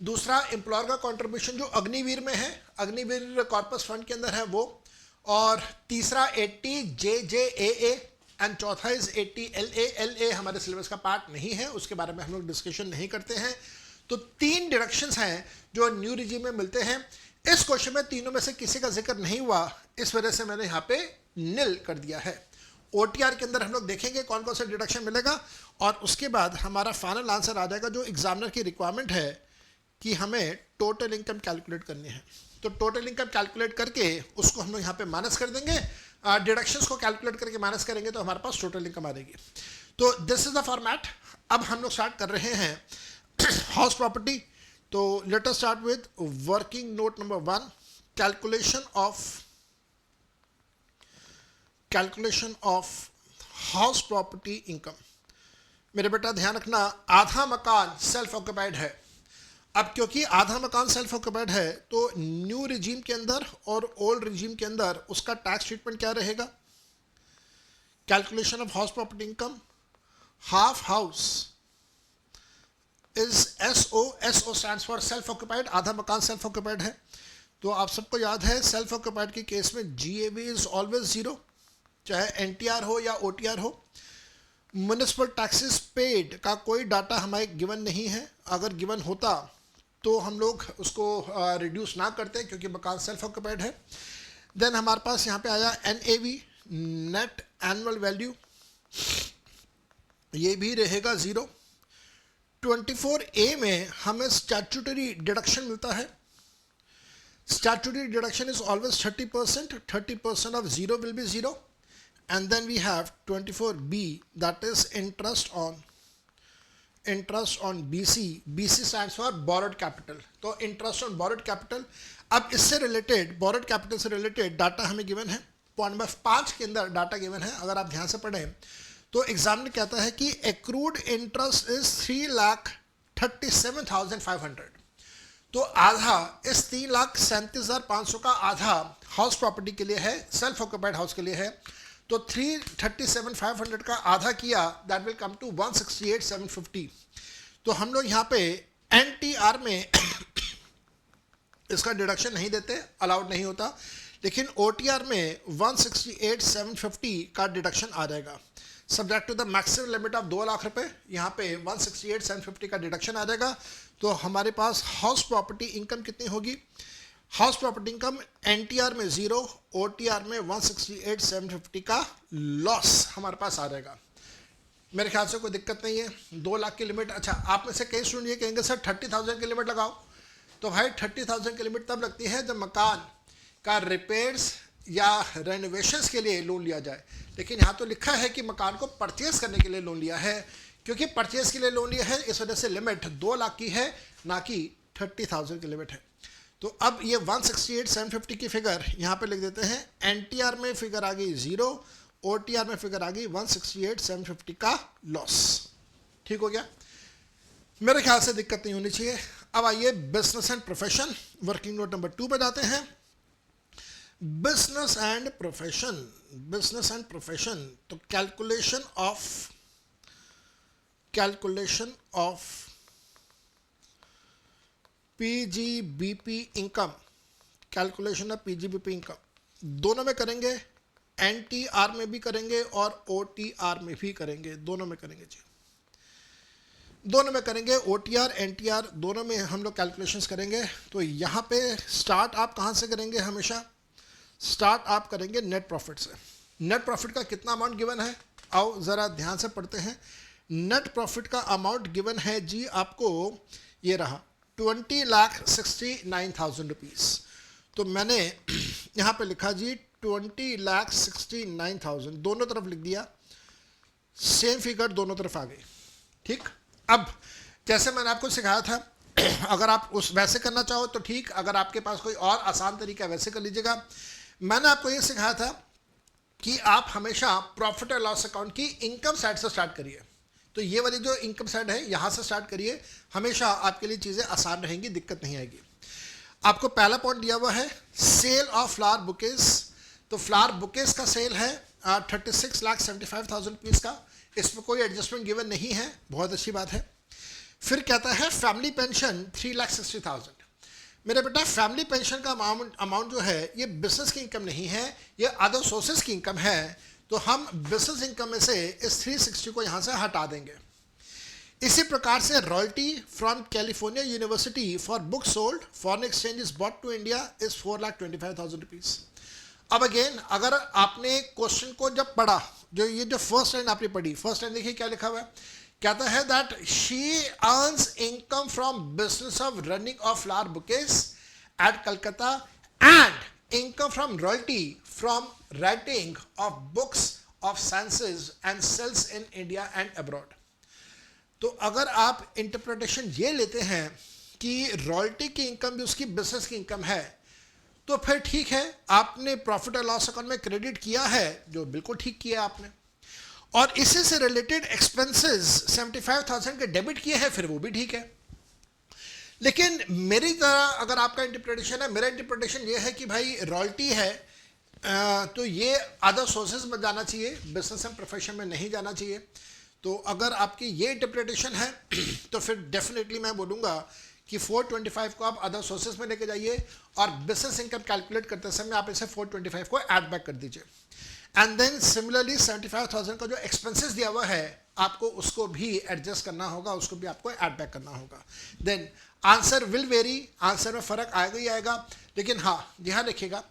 दूसरा, एम्प्लॉयर का कंट्रीब्यूशन जो अग्निवीर में है, अग्निवीर कॉर्पस फंड के अंदर है वो। और तीसरा 80 JJAA एंड चौथा इज 80 LA। LA हमारे सिलेबस का पार्ट नहीं है, उसके बारे में हम लोग डिस्कशन नहीं करते हैं। तो 3 डिडक्शंस हैं जो न्यू रिजीम में मिलते हैं। इस क्वेश्चन में तीनों में से किसी का जिक्र नहीं हुआ, इस वजह से मैंने यहाँ पे नील कर दिया है। ओटीआर के अंदर हम लोग देखेंगे कौन कौन सा डिडक्शन मिलेगा, और उसके बाद हमारा फाइनल आंसर आ जाएगा जो एग्जामिनर की रिक्वायरमेंट है कि हमें टोटल इनकम कैलकुलेट करनी है। तो टोटल इनकम कैलकुलेट करके उसको हम लोग यहाँ पे माइनस कर देंगे, डिडक्शंस को कैलकुलेट करके माइनस करेंगे तो हमारे पास टोटल इनकम आ जाएगी। तो दिस इज द फॉर्मेट। अब हम लोग स्टार्ट कर रहे हैं हाउस प्रॉपर्टी। तो let us start with working note number 1, calculation of house property income. मेरे बेटा ध्यान रखना, आधा मकान सेल्फ ऑक्यूपाइड है। अब क्योंकि आधा मकान सेल्फ ऑक्यूपाइड है तो न्यू रिजीम के अंदर और ओल्ड रिजीम के अंदर उसका टैक्स ट्रीटमेंट क्या रहेगा। Calculation of house property income, half house is SO। SO stands for self occupied, आधा मकान सेल्फ ऑक्यूपाइड है। तो आप सबको याद है सेल्फ ऑक्यूपाइड के केस में GAV इज ऑलवेज 0, चाहे NTR हो या OTR हो। म्युनिसिपल टैक्सेस पेड का कोई डाटा हमारे गिवन नहीं है, अगर गिवन होता तो हम लोग उसको रिड्यूस ना करते क्योंकि मकान सेल्फ ऑक्यूपाइड है। देन हमारे पास यहाँ पे आया NAV, नेट एनुअल वैल्यू, ये भी रहेगा 0। 24A में हमें स्टैट्यूटरी डिडक्शन मिलता है। Statutory deduction is always 30%, 30% of 0 will be 0। And then we have 24B, that is interest on BC. BC stands for borrowed capital. तो interest on borrowed capital। अब इससे रिलेटेड, borrowed capital से रिलेटेड डाटा हमें गिवन है। पॉइंट नंबर 5 के अंदर डाटा गिवन है। अगर आप ध्यान से पढ़ें तो एग्जामिनर कहता है कि एक्रूड इंटरेस्ट इज 3,37,500, तो आधा इस 3,37,500 का आधा हाउस प्रॉपर्टी के लिए है, सेल्फ ऑक्यूपाइड हाउस के लिए है, तो 337,500 का आधा किया, दैट विल कम टू 168,750। तो हम लोग यहाँ पे एनटीआर में इसका डिडक्शन नहीं देते, अलाउड नहीं होता, लेकिन ओटीआर में 168,750 का डिडक्शन आ जाएगा, subject to the maximum limit of 2 lakh रुपए। यहाँ पे 168,750 का डिडक्शन आ जाएगा। तो हमारे पास हाउस प्रॉपर्टी इनकम कितनी होगी? हाउस प्रॉपर्टी इनकम एनटीआर में 0, ओटीआर में 168,750 का लॉस हमारे पास आ जाएगा। मेरे ख्याल से कोई दिक्कत नहीं है। 2 लाख की लिमिट, अच्छा आप में से कई स्टूडेंट ये कहेंगे सर 30,000 की लिमिट लगाओ, तो भाई 30,000 की लिमिट तब लगती है जब मकान का रिपेयर्स या रेनोवेशंस के लिए लोन लिया जाए, लेकिन यहाँ तो लिखा है कि मकान को परचेज करने के लिए लोन लिया है। क्योंकि परचेज के लिए लोन लिया है इस वजह से लिमिट 2 लाख की है, ना कि 30,000 की लिमिट है। तो अब ये 168,750 की फिगर यहाँ पे लिख देते हैं। एनटीआर में फिगर आ गई 0, ओटीआर में फिगर आ गई 168,750 का लॉस। ठीक हो गया, मेरे ख्याल से दिक्कत नहीं होनी चाहिए। अब आइए business and profession, working note number 2 पे जाते हैं। Business and profession, business and profession, तो calculation of PGBP income, calculation of PGBP income दोनों में करेंगे, एनटीआर में भी करेंगे और ओटीआर में भी करेंगे, दोनों में करेंगे जी, दोनों में करेंगे। ओटीआर एनटीआर दोनों में हम लोग कैलकुलेशंस करेंगे। तो यहाँ पे स्टार्ट आप कहाँ से करेंगे? हमेशा स्टार्ट आप करेंगे नेट प्रॉफिट से। नेट प्रॉफिट का कितना अमाउंट गिवन है, आओ ज़रा ध्यान से पढ़ते हैं। नेट प्रॉफिट का अमाउंट गिवन है जी आपको, ये रहा 20,69,000 रुपीज़। तो मैंने यहाँ पे लिखा जी 20,69,000, दोनों तरफ लिख दिया, सेम फिगर दोनों तरफ आ गई। ठीक, अब जैसे मैंने आपको सिखाया था, अगर आप उस वैसे करना चाहो तो ठीक, अगर आपके पास कोई और आसान तरीका है वैसे कर लीजिएगा। मैंने आपको ये सिखाया था कि आप हमेशा प्रॉफिट और लॉस अकाउंट की इनकम साइड से स्टार्ट करिए। तो ये वाली जो इनकम साइड है यहाँ से स्टार्ट करिए, हमेशा आपके लिए चीज़ें आसान रहेंगी, दिक्कत नहीं आएगी। आपको पहला पॉइंट दिया हुआ है सेल ऑफ फ्लावर बुकेज। तो फ्लावर बुकेज का सेल है 36,75,000 रुपीज़ का, इसमें कोई एडजस्टमेंट गिवन नहीं है, बहुत अच्छी बात है। फिर कहता है फैमिली पेंशन 3,60,000। मेरे बेटा फैमिली पेंशन का अमाउंट जो है ये बिजनेस की इनकम नहीं है, ये अदर सोर्सेज की इनकम है। तो हम बिजनेस इनकम में से इस 360 को यहाँ से हटा देंगे। इसी प्रकार से royalty from California university for book sold foreign exchange is brought to India is 4,25,000 rupees. अब अगेन अगर आपने क्वेश्चन को जब पढ़ा, जो फर्स्ट लाइन आपने पढ़ी, फर्स्ट लाइन देखिए क्या लिखा हुआ है। कहता है that she earns income from business of running of flower bouquets at Calcutta and income from royalty from writing of books of sciences and sales in India and abroad. तो अगर आप इंटरप्रिटेशन ये लेते हैं कि रॉयल्टी की इनकम भी उसकी बिजनेस की इनकम है, तो फिर ठीक है, आपने प्रॉफिट और लॉस अकाउंट में क्रेडिट किया है, जो बिल्कुल ठीक किया आपने, और इसी से रिलेटेड एक्सपेंसेस 75,000 के डेबिट किए हैं, फिर वो भी ठीक है। लेकिन मेरी तरह अगर आपका इंटरप्रिटेशन है, मेरा इंटरप्रिटेशन ये है कि भाई रॉयल्टी है तो ये अदर सोर्सेज में जाना चाहिए, बिजनेस एंड प्रोफेशन में नहीं जाना चाहिए। तो अगर आपकी ये इंटरप्रिटेशन है तो फिर डेफिनेटली मैं बोलूँगा कि 425 को आप अदर सोर्सेज में लेके जाइए और बिजनेस इनकम कैलकुलेट करते समय आप इसे 425 को ऐड बैक कर दीजिए। एंड देन सिमिलरली 75,000 का जो एक्सपेंसेस दिया हुआ है आपको उसको भी एडजस्ट करना होगा, उसको भी आपको ऐड बैक करना होगा। Then answer will vary, answer में फ़र्क आएगा ही आएगा। लेकिन हाँ, ध्यान रखिएगा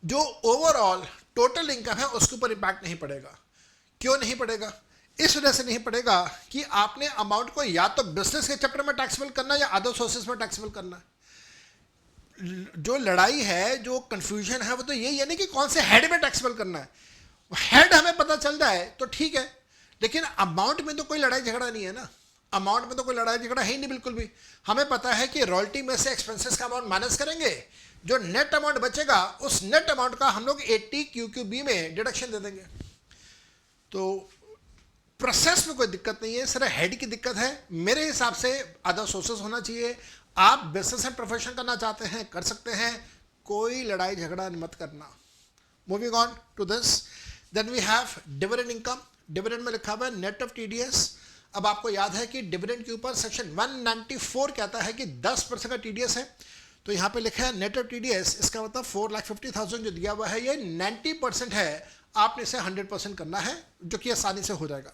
जो ओवरऑल टोटल इनकम है उसके ऊपर इम्पैक्ट नहीं पड़ेगा। क्यों नहीं पड़ेगा? इस वजह से नहीं पड़ेगा कि आपने अमाउंट को या तो बिजनेस के चक्कर में टैक्सेबल करना है या अदर सोर्सेज में टैक्सेबल करना है। जो लड़ाई है, जो कंफ्यूजन है, वो तो यही है ना कि कौन से हेड में टैक्सेबल करना है। हेड हमें पता चल जाए तो ठीक है, लेकिन अमाउंट में तो कोई लड़ाई झगड़ा नहीं है ना। अमाउंट में तो कोई लड़ाई झगड़ा है ही नहीं बिल्कुल भी। हमें पता है कि रॉयल्टी में से एक्सपेंसेस का अमाउंट माइनस करेंगे, जो नेट अमाउंट बचेगा उस नेट अमाउंट का हम लोग 80 QQB में डिडक्शन दे देंगे। तो प्रोसेस में कोई दिक्कत नहीं है, सिर्फ हेड की दिक्कत है। मेरे हिसाब से अदर सोर्सेस होना चाहिए। आप बिजनेस एंड प्रोफेशन करना चाहते हैं, कर सकते हैं, कोई लड़ाई झगड़ा मत करना। Moving on to this, then we have dividend income. Dividend में लिखा हुआ है नेट ऑफ टीडीएस। अब आपको याद है कि डिविडेंड के ऊपर सेक्शन 194 कहता है कि 10% का टीडीएस है, तो यहाँ पे लिखा है नेट ऑफ टीडीएस, इसका मतलब 4,50,000 जो दिया हुआ है ये 90% है, आपने इसे 100% करना है, जो कि आसानी से हो जाएगा।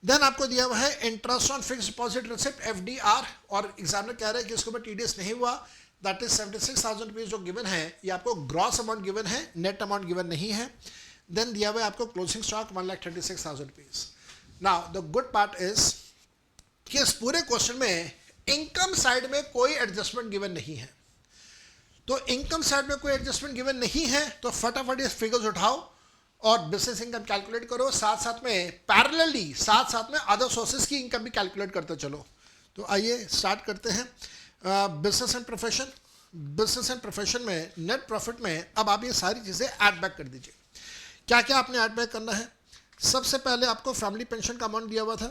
देन आपको दिया हुआ है interest on fix deposit receipt FDR, और एग्जामिनर कह रहे हैं कि इसके ऊपर टीडीएस नहीं हुआ, दैट इज 76,000 रुपीज जो गिवन है, ये आपको ग्रॉस अमाउंट गिवन है, नेट अमाउंट गिवन नहीं है। देन दिया हुआ है आपको closing stock 1,36,000 rupees. Now the good part is कि इस पूरे क्वेश्चन में इनकम साइड में कोई एडजस्टमेंट गिवन नहीं है। तो इनकम साइड में कोई एडजस्टमेंट गिवन नहीं है तो फटाफट इस फिगर्स उठाओ और बिजनेस इनकम कैलकुलेट करो, साथ साथ में पैरेलली साथ साथ में अदर सोर्सेज की इनकम भी कैलकुलेट करते चलो। तो आइए स्टार्ट करते हैं business and profession. Business and profession में नेट प्रॉफिट में अब आप ये सारी चीज़ें ऐड बैक कर दीजिए। क्या क्या आपने ऐड बैक करना है? सबसे पहले आपको फैमिली पेंशन का अमाउंट दिया हुआ था,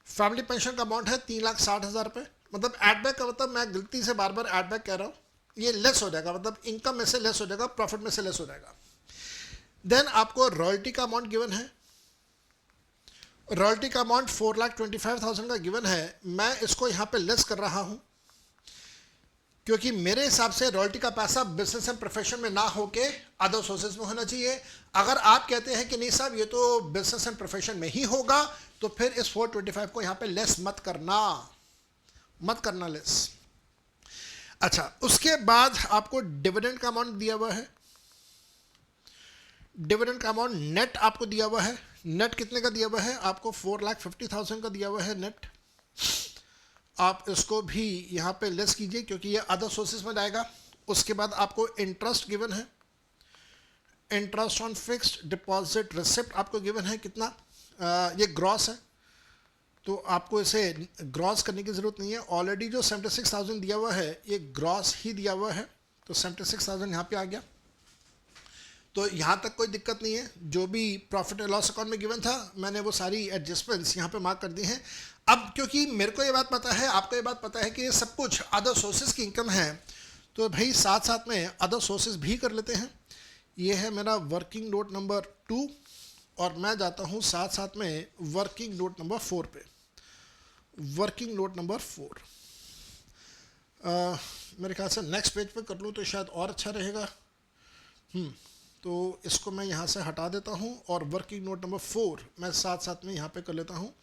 फैमिली पेंशन का अमाउंट है 3,60,000 रुपये। मतलब ऐड बैक का मतलब, मैं गलती से बार बार ऐड बैक कह रहा हूँ, ये लेस हो जाएगा, मतलब इनकम में से लेस हो जाएगा, प्रॉफिट में से लेस हो जाएगा। देन आपको रॉयल्टी का अमाउंट गिवन है, रॉयल्टी का अमाउंट 4,25,000 का गिवन है। मैं इसको यहाँ पे लेस कर रहा हूँ क्योंकि मेरे हिसाब से रॉयल्टी का पैसा बिजनेस एंड प्रोफेशन में ना होके अदर सोर्सेज में होना चाहिए। अगर आप कहते हैं कि नहीं साहब ये तो बिजनेस एंड प्रोफेशन में ही होगा, तो फिर इस 425 को यहाँ पे लेस मत करना लेस। अच्छा, उसके बाद आपको डिविडेंड का अमाउंट दिया हुआ है, डिविडेंड का अमाउंट नेट आपको दिया हुआ है। नेट कितने का दिया हुआ है? आपको 4,50,000 का दिया हुआ है नेट। आप इसको भी यहाँ पे लेस कीजिए क्योंकि ये अदर सोर्सेज में जाएगा। उसके बाद आपको इंटरेस्ट गिवन है, interest on fixed deposit receipt आपको गिवन है कितना, ये ग्रॉस है, तो आपको इसे ग्रॉस करने की ज़रूरत नहीं है। ऑलरेडी जो 76,000 दिया हुआ है ये ग्रॉस ही दिया हुआ है, तो 76,000 यहाँ पे आ गया, तो यहाँ तक कोई दिक्कत नहीं है। जो भी प्रॉफिट एंड लॉस अकाउंट में गिवन था मैंने वो सारी एडजस्टमेंट्स यहाँ पे मार्क कर दी हैं। अब क्योंकि मेरे को ये बात पता है, आपको ये बात पता है कि ये सब कुछ अदर सोर्सेज की इनकम है, तो भाई साथ साथ में अदर सोर्सेज भी कर लेते हैं। ये है मेरा वर्किंग नोट नंबर 2 और मैं जाता हूँ साथ साथ में वर्किंग नोट नंबर 4 पे। वर्किंग नोट नंबर 4 मेरे ख्याल से नेक्स्ट पेज पे कर लूँ तो शायद और अच्छा रहेगा। तो इसको मैं यहाँ से हटा देता हूँ और वर्किंग नोट नंबर 4 मैं साथ साथ में यहाँ पे कर लेता हूँ।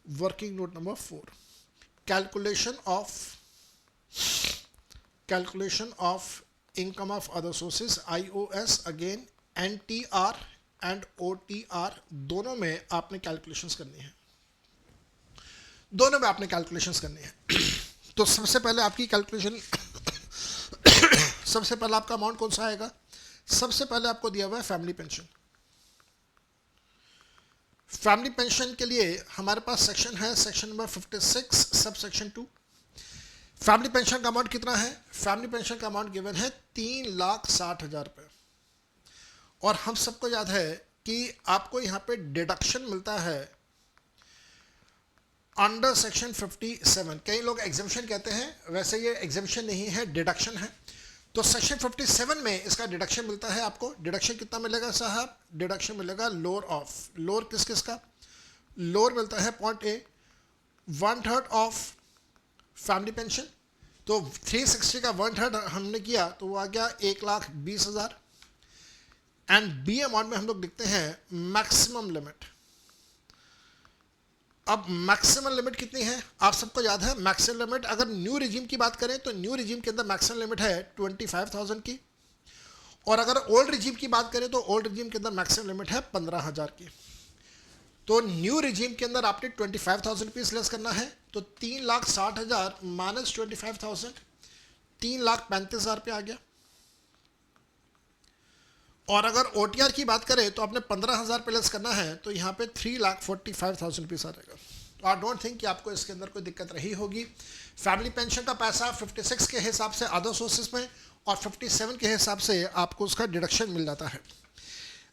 Working note number 4, calculation of income of other sources, IOS, again NTR and OTR, दोनों में आपने कैलकुलेशंस करनी है, दोनों में आपने कैलकुलेशंस करनी है। तो सबसे पहले आपकी कैलकुलेशन सबसे पहले आपका अमाउंट कौन सा आएगा? सबसे पहले आपको दिया हुआ है फैमिली पेंशन। फैमिली पेंशन के लिए हमारे पास सेक्शन है, सेक्शन नंबर 56 सब सेक्शन 2। फैमिली पेंशन का अमाउंट कितना है? फैमिली पेंशन का अमाउंट गिवन है 3,60,000 रुपये। और हम सबको याद है कि आपको यहाँ पे डिडक्शन मिलता है अंडर सेक्शन 57। कई लोग एग्जेम्पशन कहते हैं, वैसे ये एग्जेम्पशन नहीं है, डिडक्शन है। तो सेक्शन 57 में इसका डिडक्शन मिलता है आपको। डिडक्शन कितना मिलेगा साहब? डिडक्शन मिलेगा लोअर ऑफ, लोअर किस किस का? लोअर मिलता है point A 1/3 of family pension. तो 360 का 1/3 हमने किया तो वो आ गया 1,20,000। एंड बी अमाउंट में हम लोग लिखते हैं मैक्सिमम लिमिट। अब मैक्सिमम लिमिट कितनी है? आप सबको याद है मैक्सिमम लिमिट, अगर न्यू रिजीम की बात करें तो न्यू रिजीम के अंदर मैक्सिमम लिमिट है 25,000 की, और अगर ओल्ड रिजीम की बात करें तो ओल्ड रिजीम के अंदर मैक्सिमम लिमिट है 15,000 की। तो न्यू रिजीम के अंदर आपने 25,000 रुपीज़ लेस करना है, तो 3,60,000 माइनस 25,000 3,35,000 रुपये आ गया। और अगर OTR की बात करें तो आपने 15,000 पे लेस करना है, तो यहाँ पे 3,45,000 रुपीज़ आ जाएगा। तो आई डोंट थिंक कि आपको इसके अंदर कोई दिक्कत रही होगी। फैमिली पेंशन का पैसा 56 के हिसाब से अदर सोर्सेज में और 57 के हिसाब से आपको उसका डिडक्शन मिल जाता है।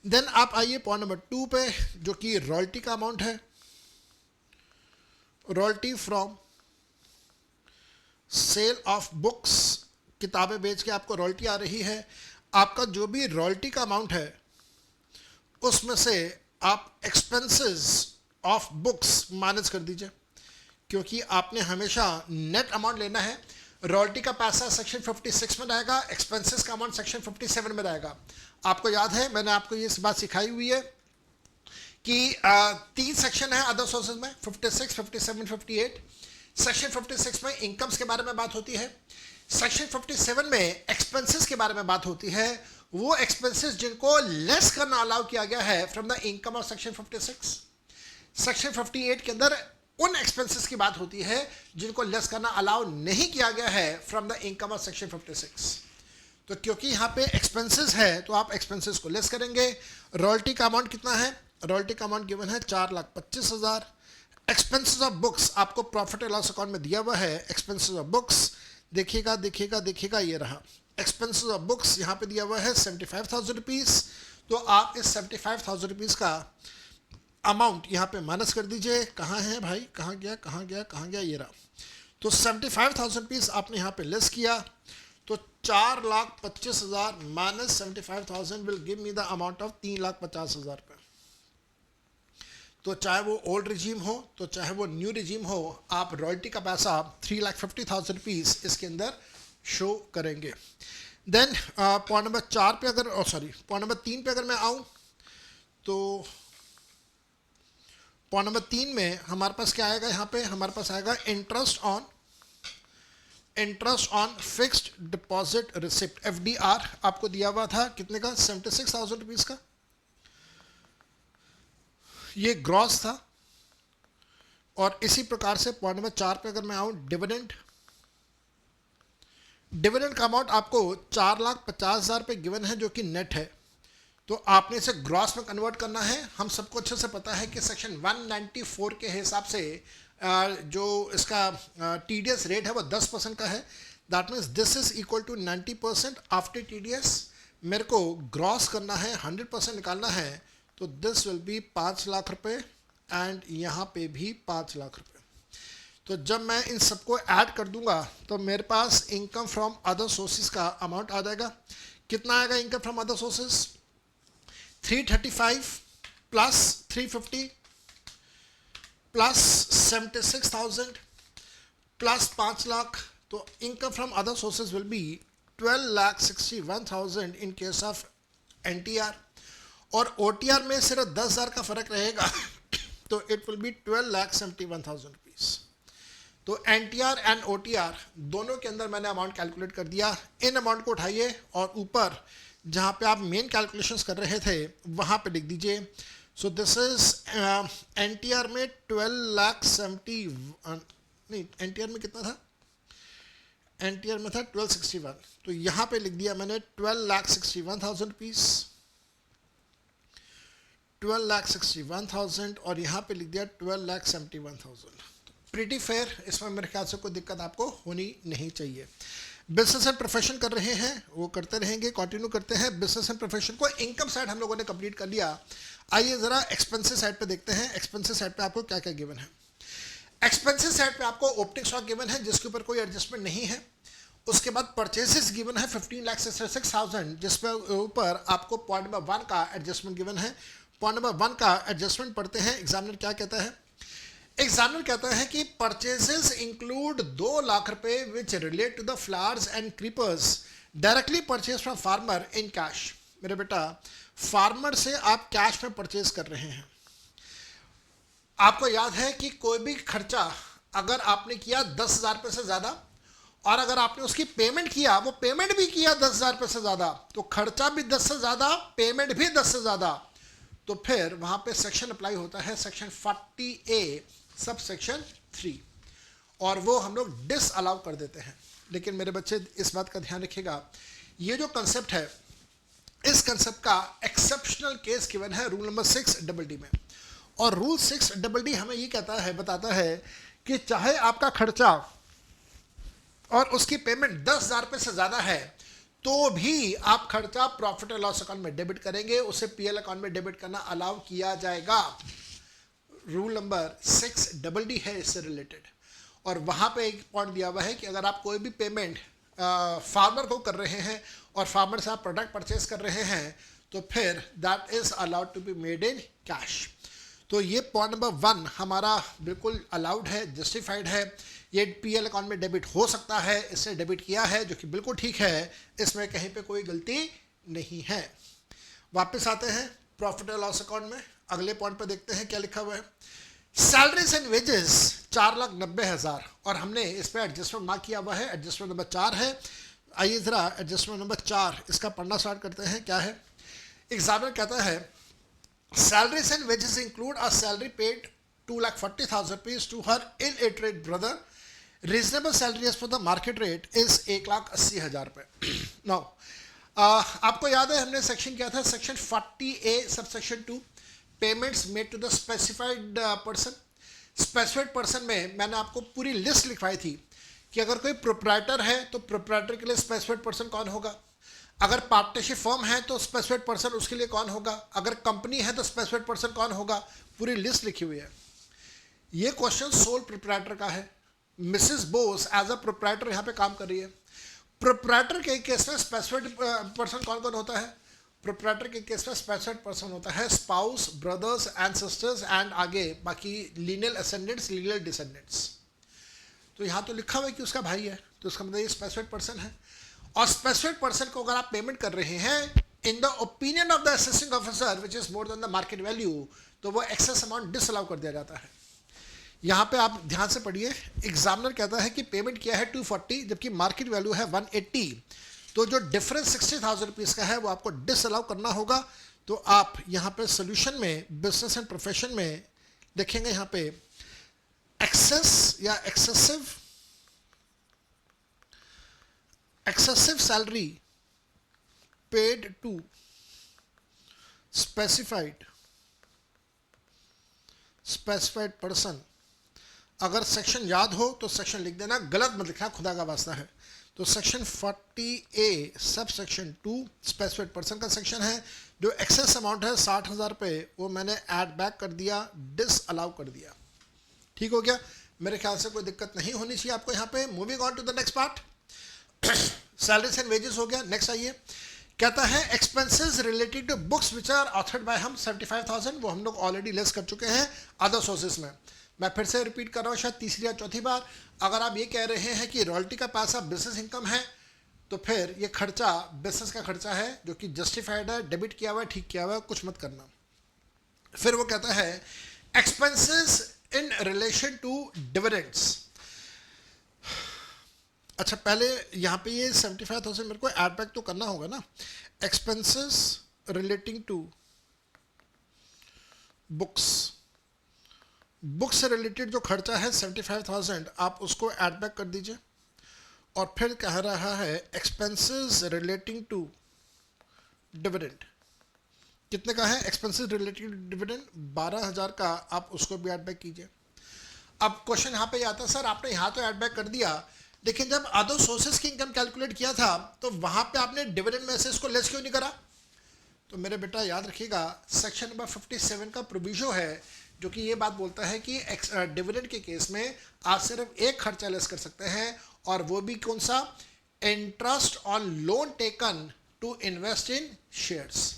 देन आप आइए पॉइंट नंबर 2 पे, जो कि रॉयल्टी का अमाउंट है। Royalty from sale of books, किताबें बेच के आपको रॉयल्टी आ रही है। आपका जो भी रॉयल्टी का अमाउंट है उसमें से आप एक्सपेंसेस ऑफ बुक्स माइनस कर दीजिए, क्योंकि आपने हमेशा नेट अमाउंट लेना है। रॉयल्टी का पैसा सेक्शन 56 में रहेगा, एक्सपेंसेस का अमाउंट सेक्शन 57 में रहेगा। आपको याद है, मैंने आपको ये बात सिखाई हुई है कि 3 सेक्शन है अदर सोर्सेज में, 56, 57, 58। सेक्शन 56 में इनकम्स के बारे में बात होती है, सेक्शन 57 में एक्सपेंसेस के बारे में बात होती है। वो एक्सपेंसेस जिनको लेस करना अलाउ किया गया है from the income of section 56। Section 58 के अंदर उन एक्सपेंसेस की बात होती है जिनको लेस करना अलाउ नहीं किया गया है from the income of section 56। तो क्योंकि यहाँ पे एक्सपेंसेस है तो आप एक्सपेंसेस को लेस करेंगे। रॉयल्टी का अमाउंट कितना है? रॉयल्टी का अमाउंट गिवन है 4,25,000। एक्सपेंसेस ऑफ बुक्स आपको प्रॉफिट एंड लॉस अकाउंट में दिया हुआ है। एक्सपेंसेस ऑफ बुक्स देखिएगा ये रहा। एक्सपेंसेस ऑफ बुक्स यहाँ पे दिया हुआ है 75,000 रुपीज़। तो आप इस 75,000 रुपीज़ का अमाउंट यहाँ पे माइनस कर दीजिए। कहाँ है भाई, कहाँ गया, ये रहा। तो 75,000 रुपीज़ आपने यहाँ पे लेस किया, तो 4,25,000 minus 75,000 will give me the amount of 3,50,000 रुपये। तो चाहे वो ओल्ड रिजीम हो तो चाहे वो न्यू रिजीम हो, आप रॉयल्टी का पैसा 3,50,000 रुपीज़ इसके अंदर शो करेंगे। देन पॉइंट नंबर 4 पे अगर पॉइंट नंबर 3 पे अगर मैं आऊँ तो पॉइंट नंबर 3 में हमारे पास क्या आएगा? यहाँ पे हमारे पास आएगा interest on fixed deposit receipt, FDR। आपको दिया हुआ था कितने का? 76,000 रुपीज़ का। ये ग्रॉस था। और इसी प्रकार से पॉइंट नंबर 4 पे अगर मैं आऊँ, डिविडेंड का अमाउंट आपको 4,50,000 रुपये गिवन है, जो कि नेट है। तो आपने इसे ग्रॉस में कन्वर्ट करना है। हम सबको अच्छे से पता है कि सेक्शन 194 के हिसाब से जो इसका TDS रेट है वो 10% का है। That means this is equal to 90% after TDS। मेरे को ग्रॉस करना है, 100% निकालना है, तो दिस विल बी 5 लाख रुपए एंड यहाँ पे भी 5 लाख रुपए। तो जब मैं इन सबको ऐड कर दूंगा तो मेरे पास इनकम फ्रॉम अदर सोर्सेज का अमाउंट आ जाएगा। कितना आएगा income from other sources? 335 plus 350 plus 76,000 plus 5 lakh. तो income from other sources will be 12,61,000 in case of NTR। और OTR में सिर्फ 10,000 का फर्क रहेगा तो इट विल बी 12,71,000 रुपीज़। तो NTR एंड OTR दोनों के अंदर मैंने अमाउंट कैलकुलेट कर दिया। इन अमाउंट को उठाइए और ऊपर जहाँ पे आप मेन कैलकुलेशंस कर रहे थे वहाँ पे लिख दीजिए। सो दिस इज NTR में 12,70 नहीं, NTR में कितना था? NTR में था 1261। तो यहाँ पे लिख दिया मैंने 12,61,000 रुपीज़, 12,61,000 और यहाँ पे लिख दिया 12,71,000। प्रीटी फेयर, इसमें मेरे ख्याल से कोई दिक्कत आपको होनी नहीं चाहिए। बिजनेस एंड प्रोफेशन कर रहे हैं वो करते रहेंगे, कंटिन्यू करते हैं। बिजनेस एंड प्रोफेशन को इनकम साइड हम लोगों ने कंप्लीट कर लिया। आइए ज़रा एक्सपेंसेस साइड पे देखते हैं। एक्सपेंसेस साइड पे आपको क्या क्या गिवन है? एक्सपेंसेस साइड पे आपको ओपनिंग स्टॉक गिवन है जिसके ऊपर कोई एडजस्टमेंट नहीं है। उसके बाद परचेसेस गिवन है 15,66,000 जिसपे ऊपर आपको पॉइंट नंबर 1 का एडजस्टमेंट गिवन है। पॉइंट नंबर 1 का एडजस्टमेंट पढ़ते हैं। एग्जामिनर क्या कहता है? एग्जामिनर कहता है कि परचेजेस इंक्लूड 2 लाख रुपए which relate to the flowers and creepers directly purchase from farmer in cash. मेरे बेटा, फार्मर से आप कैश में परचेज कर रहे हैं। आपको याद है कि कोई भी खर्चा अगर आपने किया 10,000 रुपये से ज़्यादा और अगर आपने उसकी पेमेंट किया, वो पेमेंट भी किया 10,000 रुपये से ज़्यादा, तो खर्चा भी 10 से ज़्यादा, पेमेंट भी 10 से ज़्यादा, तो फिर वहाँ पे सेक्शन अप्लाई होता है सेक्शन 40A सब सेक्शन 3 और वो हम लोग डिस अलाउ कर देते हैं। लेकिन मेरे बच्चे इस बात का ध्यान रखिएगा, ये जो कंसेप्ट है इस कंसेप्ट का एक्सेप्शनल केस गिवन है रूल नंबर 6DD में। और रूल 6DD हमें ये बताता है कि चाहे आपका खर्चा और उसकी पेमेंट 10,000 रुपये से ज़्यादा है तो भी आप खर्चा प्रॉफिट एंड लॉस अकाउंट में डेबिट करेंगे, उसे पीएल अकाउंट में डेबिट करना अलाउ किया जाएगा। रूल नंबर 6DD है इससे रिलेटेड। और वहाँ पे एक पॉइंट दिया हुआ है कि अगर आप कोई भी पेमेंट फार्मर को कर रहे हैं और फार्मर से आप प्रोडक्ट परचेज कर रहे हैं तो फिर that is allowed to be made in cash. तो ये पॉइंट नंबर 1 हमारा बिल्कुल अलाउड है, जस्टिफाइड है। ये पीएल अकाउंट में डेबिट हो सकता है, इससे डेबिट किया है, जो कि बिल्कुल ठीक है, इसमें कहीं पे कोई गलती नहीं है। वापस आते हैं प्रॉफिट एंड लॉस अकाउंट में, अगले पॉइंट पर देखते हैं क्या लिखा हुआ है। सैलरीज एंड वेजेस 4,90,000 और हमने इस पर एडजस्टमेंट मार्क किया हुआ है, एडजस्टमेंट नंबर 4 है। आइए जरा एडजस्टमेंट नंबर 4 इसका पढ़ना स्टार्ट करते हैं। क्या है? एग्जामिनर कहता है salaries and wages include a salary paid 2,40,000 rupees to her illiterate brother, reasonable salary as per the market rate is 1,80,000 रुपये। नाउ आपको याद है हमने सेक्शन क्या था, section 40A sub section 2 payments made to the specified person. Specified person में मैंने आपको पूरी लिस्ट लिखवाई थी कि अगर कोई प्रोप्राइटर है तो प्रोप्राइटर के लिए स्पेसिफाइड पर्सन कौन होगा, अगर पार्टनरशिप फर्म है तो स्पेसिफाइड पर्सन उसके लिए कौन होगा, अगर कंपनी है तो स्पेसिफाइड पर्सन कौन होगा, पूरी लिस्ट लिखी हुई है। ये क्वेश्चन सोल प्रोप्राइटर का है। Mrs Bose as a proprietor यहाँ पे काम कर रही है। प्रोप्राइटर के केस में स्पेसिफाइड पर्सन कौन कौन होता है? प्रोप्राइटर के केस में स्पेसिफाइड पर्सन होता है spouse, brothers and sisters and आगे बाकी लीनियल असेंडेंट्स, लीनियल डिसेंडेंट्स। तो यहाँ तो लिखा हुआ है कि उसका भाई है, तो उसका मतलब ये स्पेसिफाइड पर्सन है। और स्पेसिफाइड पर्सन को अगर आप पेमेंट कर रहे हैं in the opinion of the assessing officer which is more than the market value, तो वो एक्सेस अमाउंट डिसअलाउ कर दिया जाता है। यहाँ पे आप ध्यान से पढ़िए, एग्जामिनर कहता है कि पेमेंट किया है 240 जबकि मार्केट वैल्यू है 180, तो जो डिफरेंस 60,000 रुपीज़ का है वो आपको डिसअलाउ करना होगा। तो आप यहाँ पे सोल्यूशन में बिजनेस एंड प्रोफेशन में देखेंगे यहाँ पे एक्सेस या excessive salary paid to specified person. अगर सेक्शन याद हो तो सेक्शन लिख देना, गलत मत लिखना, खुदा का वास्ता है। तो section 40A sub section 2 specified person का सेक्शन है। जो एक्सेस अमाउंट है 60,000 रुपये वो मैंने ऐड बैक कर दिया, डिसअलाउ कर दिया। ठीक हो गया? मेरे ख्याल से कोई दिक्कत नहीं होनी चाहिए आपको यहाँ पे। Moving on to the next part, salaries and wages हो गया। नेक्स्ट आइए, कहता है expenses related to books which are authored by him 75,000, वो हम लोग ऑलरेडी लेस कर चुके हैं अदर सोर्सेज में। मैं फिर से रिपीट कर रहा हूँ शायद तीसरी या चौथी बार, अगर आप ये कह रहे हैं कि रॉयल्टी का पैसा बिजनेस इनकम है तो फिर ये खर्चा बिजनेस का खर्चा है जो कि जस्टिफाइड है, डेबिट किया हुआ है, ठीक किया हुआ है, कुछ मत करना। फिर वो कहता है expenses in relation to dividends. अच्छा पहले यहाँ पे ये 75,000 मेरे को ऐड बैक तो करना होगा ना। एक्सपेंसेस रिलेटिंग टू बुक्स से रिलेटेड जो खर्चा है 75,000 आप उसको ऐड बैक कर दीजिए। और फिर कह रहा है एक्सपेंसेस रिलेटिंग टू डिविडेंड, कितने का है एक्सपेंसेस रिलेटिंग टू डिविडेंड? 12,000 का, आप उसको भी ऐड बैक कीजिए। अब क्वेश्चन यहाँ पे आता है सर आपने यहाँ तो ऐड बैक कर दिया, लेकिन जब अदर सोर्सेज की इनकम कैलकुलेट किया था तो वहाँ पे आपने डिविडेंड में से इसको लेस क्यों नहीं करा? तो मेरे बेटा याद रखिएगा सेक्शन नंबर 57 का प्रोविजो है जो कि ये बात बोलता है कि डिविडेंड के केस में आप सिर्फ एक खर्चा लेस कर सकते हैं, और वो भी कौन सा? Interest on loan taken to invest in shares.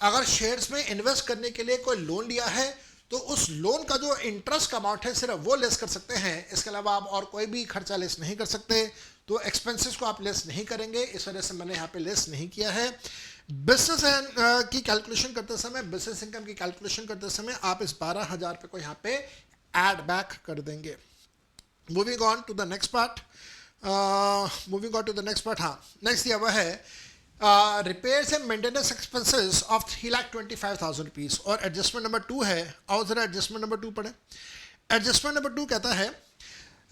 अगर शेयर्स में इन्वेस्ट करने के लिए कोई लोन लिया है तो उस लोन का जो इंटरेस्ट का अमाउंट है सिर्फ वो लेस कर सकते हैं, इसके अलावा आप और कोई भी खर्चा लेस नहीं कर सकते। तो एक्सपेंसेस को आप लेस नहीं करेंगे, इस वजह से मैंने यहाँ पे लेस नहीं किया है। बिजनेस की कैलकुलेशन करते समय, बिजनेस इनकम की कैलकुलेशन करते समय आप इस 12,000 रुपये को यहाँ पे ऐड बैक कर देंगे। Moving on to the next part, हाँ नेक्स्ट दिया हुआ है repairs and maintenance expenses of 3,25,000 rupees, और एडजस्टमेंट नंबर 2 है। आओ जरा एडजस्टमेंट नंबर 2 पढ़ें। एडजस्टमेंट नंबर 2 कहता है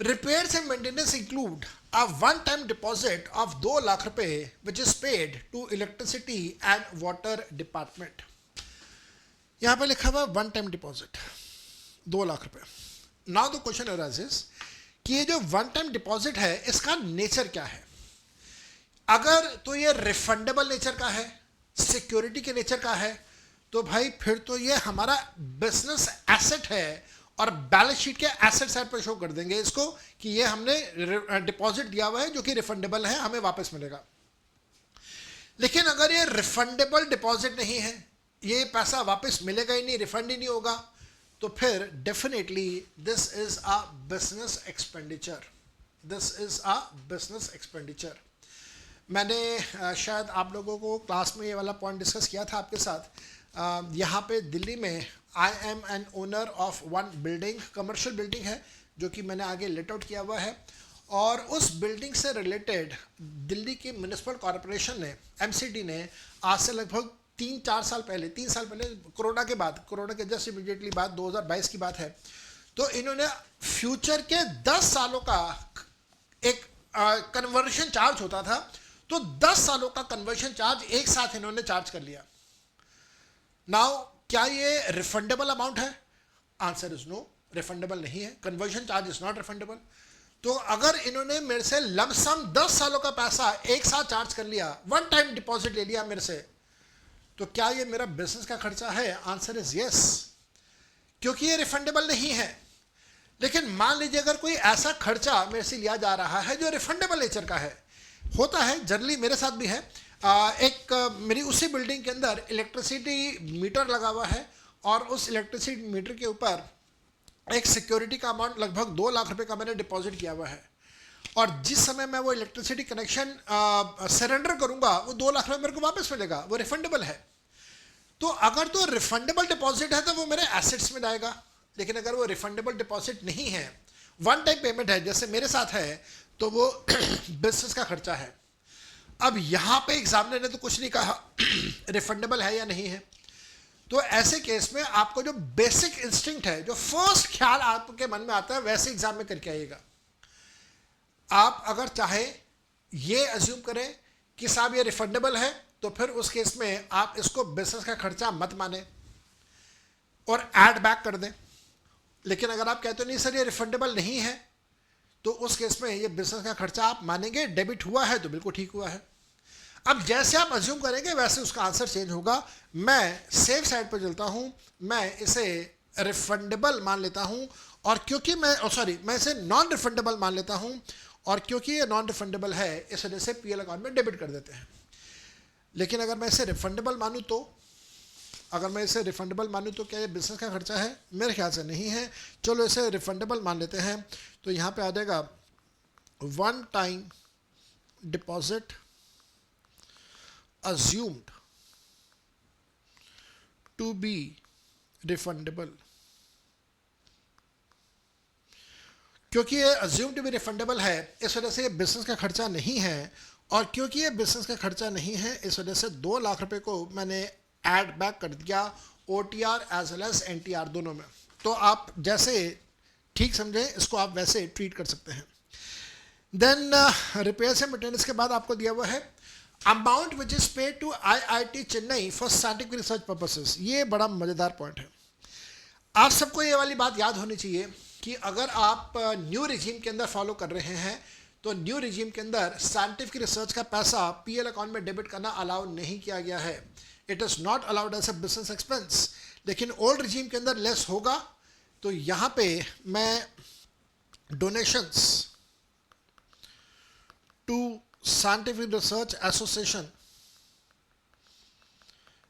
repairs and maintenance include a one time deposit of 2 lakh रुपए which is paid to electricity and water department. यहाँ पे लिखा हुआ वन टाइम डिपॉजिट 2 लाख रुपए। नाउ द क्वेश्चन अराइजेस कि ये जो वन टाइम डिपॉजिट है इसका नेचर क्या है? अगर तो ये रिफंडेबल नेचर का है, सिक्योरिटी के नेचर का है, तो भाई फिर तो ये हमारा बिजनेस एसेट है और बैलेंस शीट के एसेट साइड पर शो कर देंगे इसको कि ये हमने डिपॉजिट दिया हुआ है जो कि रिफंडेबल है, हमें वापस मिलेगा। लेकिन अगर ये रिफंडेबल डिपॉजिट नहीं है, ये पैसा वापस मिलेगा ही नहीं, रिफंड ही नहीं होगा, तो फिर definitely this is a business expenditure, this is a business expenditure. मैंने शायद आप लोगों को क्लास में ये वाला पॉइंट डिस्कस किया था आपके साथ। यहाँ पे दिल्ली में I am an owner of one building, commercial building है जो कि मैंने आगे लेट आउट किया हुआ है, और उस बिल्डिंग से रिलेटेड दिल्ली की म्यूनिसिपल कॉरपोरेशन ने, एमसीडी ने, आज से लगभग 3 साल पहले, कोरोना के बाद, कोरोना के जस्ट इमीडिएटली बाद 2022 की बात है, तो इन्होंने फ्यूचर के 10 सालों का एक कन्वर्शन चार्ज होता था, तो 10 सालों का कन्वर्शन चार्ज एक साथ इन्होंने चार्ज कर लिया। नाउ क्या ये रिफंडेबल अमाउंट है? आंसर इज नो, रिफंडेबल नहीं है। Conversion charge is not refundable. तो अगर इन्होंने मेरे से लमसम 10 सालों का पैसा एक साथ चार्ज कर लिया, वन टाइम डिपॉजिट ले लिया मेरे से, तो क्या ये मेरा बिजनेस का खर्चा है? आंसर इज यस, क्योंकि ये रिफंडेबल नहीं है। लेकिन मान लीजिए अगर कोई ऐसा खर्चा मेरे से लिया जा रहा है जो रिफंडेबल नेचर का है, होता है जनरली, मेरे साथ भी है। मेरी उसी बिल्डिंग के अंदर इलेक्ट्रिसिटी मीटर लगा हुआ है और उस इलेक्ट्रिसिटी मीटर के ऊपर एक सिक्योरिटी का अमाउंट लगभग 2 लाख रुपए का मैंने डिपॉजिट किया हुआ है, और जिस समय मैं वो इलेक्ट्रिसिटी कनेक्शन सरेंडर करूंगा वो 2 लाख रुपए मेरे को वापस मिलेगा, वो रिफंडेबल है। तो अगर तो रिफंडेबल डिपॉजिट है तो वो मेरे एसेट्स में जाएगा, लेकिन अगर वो रिफंडेबल डिपॉजिट नहीं है, वन टाइम पेमेंट है जैसे मेरे साथ है, तो वो बिजनेस का खर्चा है। अब यहाँ पे एग्जामिनर ने तो कुछ नहीं कहा रिफंडेबल है या नहीं है, तो ऐसे केस में आपको जो बेसिक इंस्टिंक्ट है, जो फर्स्ट ख्याल आपके मन में आता है, वैसे एग्जाम में करके आइएगा। आप अगर चाहे ये अज्यूम करें कि साहब ये रिफंडेबल है, तो फिर उस केस में आप इसको बिजनेस का खर्चा मत माने और ऐड बैक कर दें। लेकिन अगर आप कहते हो नहीं सर ये रिफंडेबल नहीं है, तो उस केस में ये बिजनेस का खर्चा आप मानेंगे, डेबिट हुआ है तो बिल्कुल ठीक हुआ है। अब जैसे आप अज्यूम करेंगे वैसे उसका आंसर चेंज होगा। मैं सेफ साइड पर चलता हूं, मैं इसे रिफंडेबल मान लेता हूं, और क्योंकि मैं इसे नॉन रिफंडेबल मान लेता हूं, और क्योंकि ये नॉन रिफंडेबल है इस वजह से पीएल अकाउंट में डेबिट कर देते हैं। लेकिन अगर मैं इसे रिफंडेबल मानूं तो, क्या ये बिजनेस का खर्चा है? मेरे ख्याल से नहीं है। चलो इसे रिफंडेबल मान लेते हैं, तो यहाँ पे आ जाएगा one time deposit assumed to be refundable। क्योंकि ये assumed to be refundable है, इस वजह से ये बिजनेस का खर्चा नहीं है, और क्योंकि ये बिजनेस का खर्चा नहीं है, इस वजह से 2 लाख रुपए को मैंने ऐड बैक कर दिया OTR as well as NTR दोनों में। तो आप जैसे ठीक समझें इसको आप वैसे ट्रीट कर सकते हैं। देन रिपेयर्स एंड मेंटेनेंस के बाद आपको दिया हुआ है amount which is paid to IIT Chennai for scientific research purposes. ये बड़ा मज़ेदार पॉइंट है। आप सबको ये वाली बात याद होनी चाहिए कि अगर आप न्यू रिजीम के अंदर फॉलो कर रहे हैं, तो न्यू रिजीम के अंदर साइंटिफिक रिसर्च का पैसा पीएल अकाउंट में डेबिट करना अलाउ नहीं किया गया है। It is not allowed as a business expense. लेकिन ओल्ड रिजीम के अंदर लेस होगा, तो यहाँ पे मैं donations to scientific research association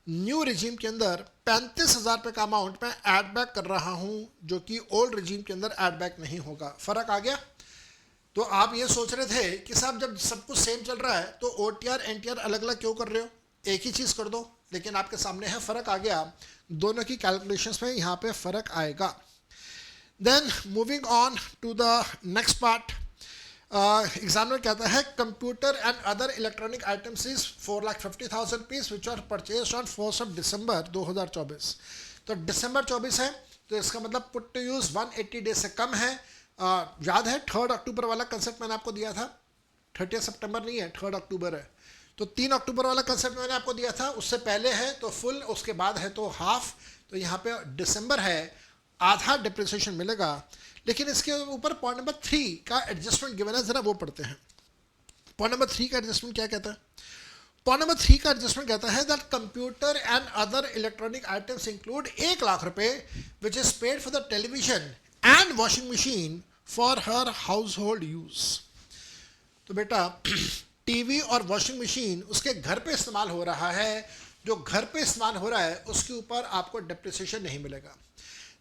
new regime के अंदर 35,000 रुपये का अमाउंट मैं ऐड बैक कर रहा हूं, जो कि ओल्ड रिजीम के अंदर ऐड बैक नहीं होगा। फर्क आ गया? तो आप ये सोच रहे थे कि साहब जब सब कुछ सेम चल रहा है तो OTR NTR अलग अलग क्यों कर रहे हो, एक ही चीज़ कर दो। लेकिन आपके सामने है, फ़र्क आ गया, दोनों की कैलकुलेशंस में यहाँ पे फ़र्क आएगा। Then moving on to the next part, examiner कहता है computer and other electronic items is 4,50,000 rupees which are purchase on 1 December 2024। तो दिसंबर 24 है, तो इसका मतलब पुट टू यूज़ 180 डेज से कम है। याद है 3 अक्टूबर वाला कंसेप्ट मैंने आपको दिया था, 30 सितंबर नहीं है, 3 अक्टूबर है। तो 3 अक्टूबर वाला कंसेप्ट मैंने आपको दिया था, उससे पहले है तो फुल, उसके बाद है तो हाफ। तो यहाँ पे दिसंबर है, आधा डिप्रिसिएशन मिलेगा। लेकिन इसके ऊपर पॉइंट नंबर 3 का एडजस्टमेंट गिवन है, जरा वो पढ़ते हैं। पॉइंट नंबर 3 का एडजस्टमेंट क्या कहता है? पॉइंट नंबर 3 का एडजस्टमेंट कहता है that computer and other electronic items include 1 lakh रुपए which is paid for the television and washing machine for her household use. तो बेटा टीवी और वॉशिंग मशीन उसके घर पे इस्तेमाल हो रहा है, जो घर पे इस्तेमाल हो रहा है उसके ऊपर आपको डेप्रिसिएशन नहीं मिलेगा।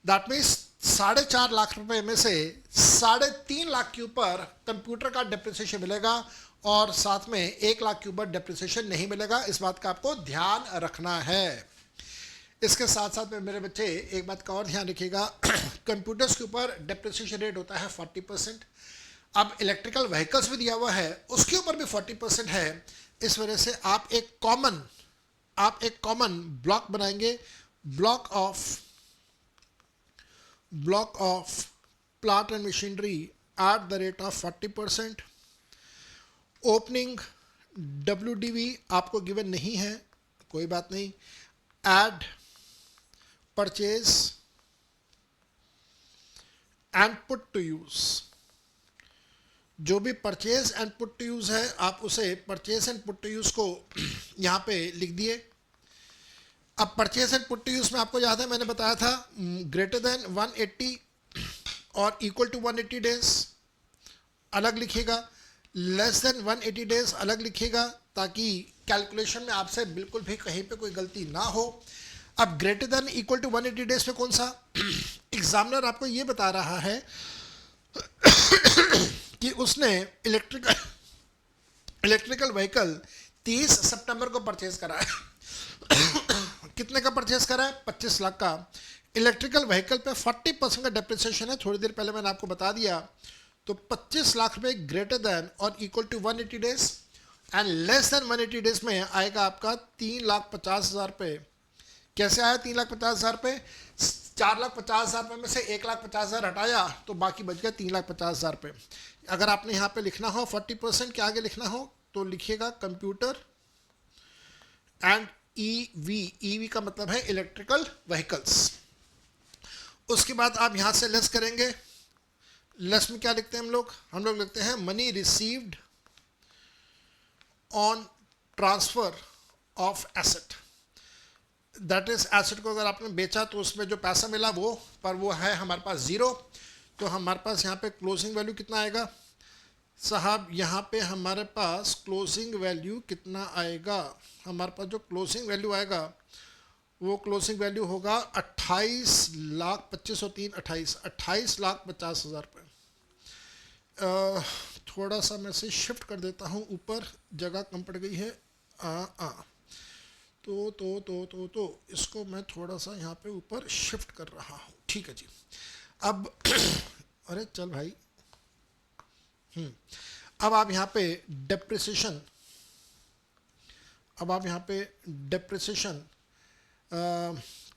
दैट मीन्स 4.5 लाख रुपए में से 3.5 लाख के ऊपर कंप्यूटर का डेप्रिसिएशन मिलेगा और साथ में 1 लाख के ऊपर डेप्रिसिएशन नहीं मिलेगा। इस बात का आपको ध्यान रखना है। इसके साथ साथ में मेरे बच्चे एक बात का और ध्यान रखिएगा, कंप्यूटर्स के ऊपर डेप्रिसिएशन रेट होता है 40%। अब इलेक्ट्रिकल व्हीकल्स भी दिया हुआ है, उसके ऊपर भी 40% है। इस वजह से आप एक कॉमन ब्लॉक बनाएंगे, block of plant and machinery at the rate of 40%। Opening WDV आपको गिवन नहीं है, कोई बात नहीं। Add purchase and put to use, जो भी purchase and put to use है आप उसे purchase and put to use को यहाँ पे लिख दिए। अब purchase and put to use में आपको याद है मैंने बताया था ग्रेटर देन 180 और इक्वल टू 180 डेज अलग लिखिएगा, लेस देन 180 डेज अलग लिखिएगा, ताकि कैलकुलेशन में आपसे बिल्कुल भी कहीं पे कोई गलती ना हो। अब greater than equal to 180 days पे कौन सा? एग्जामिनर आपको ये बता रहा है कि उसने इलेक्ट्रिकल व्हीकल 30 सितंबर को परचेज करा है। कितने का परचेज करा है? 25 लाख का। इलेक्ट्रिकल व्हीकल पे 40% का डेप्रिसिएशन है, थोड़ी देर पहले मैंने आपको बता दिया। तो 25 लाख रुपए ग्रेटर देन और equal to 180 days and less than 180 days में आएगा आपका 3,50,000 रुपये। कैसे आया 3,50,000 रुपये? 4,50,000 रुपये में से 1,50,000 हटाया तो बाकी बच गया 3,50,000 रुपये। अगर आपने यहाँ पे लिखना हो 40% के आगे लिखना हो तो लिखिएगा कंप्यूटर एंड ईवी का मतलब है इलेक्ट्रिकल व्हीकल्स। उसके बाद आप यहाँ से लेस करेंगे। लेस में क्या लिखते हैं हम लोग लिखते हैं money received on transfer of asset. That is asset को अगर आपने बेचा तो उसमें जो पैसा मिला वो है हमारे पास 0। तो हमारे पास यहाँ पे क्लोजिंग वैल्यू कितना आएगा साहब? यहाँ पे हमारे पास क्लोजिंग वैल्यू कितना आएगा? हमारे पास जो क्लोजिंग वैल्यू आएगा वो क्लोजिंग वैल्यू होगा 28,25,3 रुपये। थोड़ा सा मैं से शिफ्ट कर देता हूँ ऊपर, जगह कम पड़ गई है। तो इसको मैं थोड़ा सा यहाँ पे ऊपर शिफ्ट कर रहा हूँ। ठीक है जी। अब अरे चल भाई। अब आप यहाँ पे डेप्रिसिएशन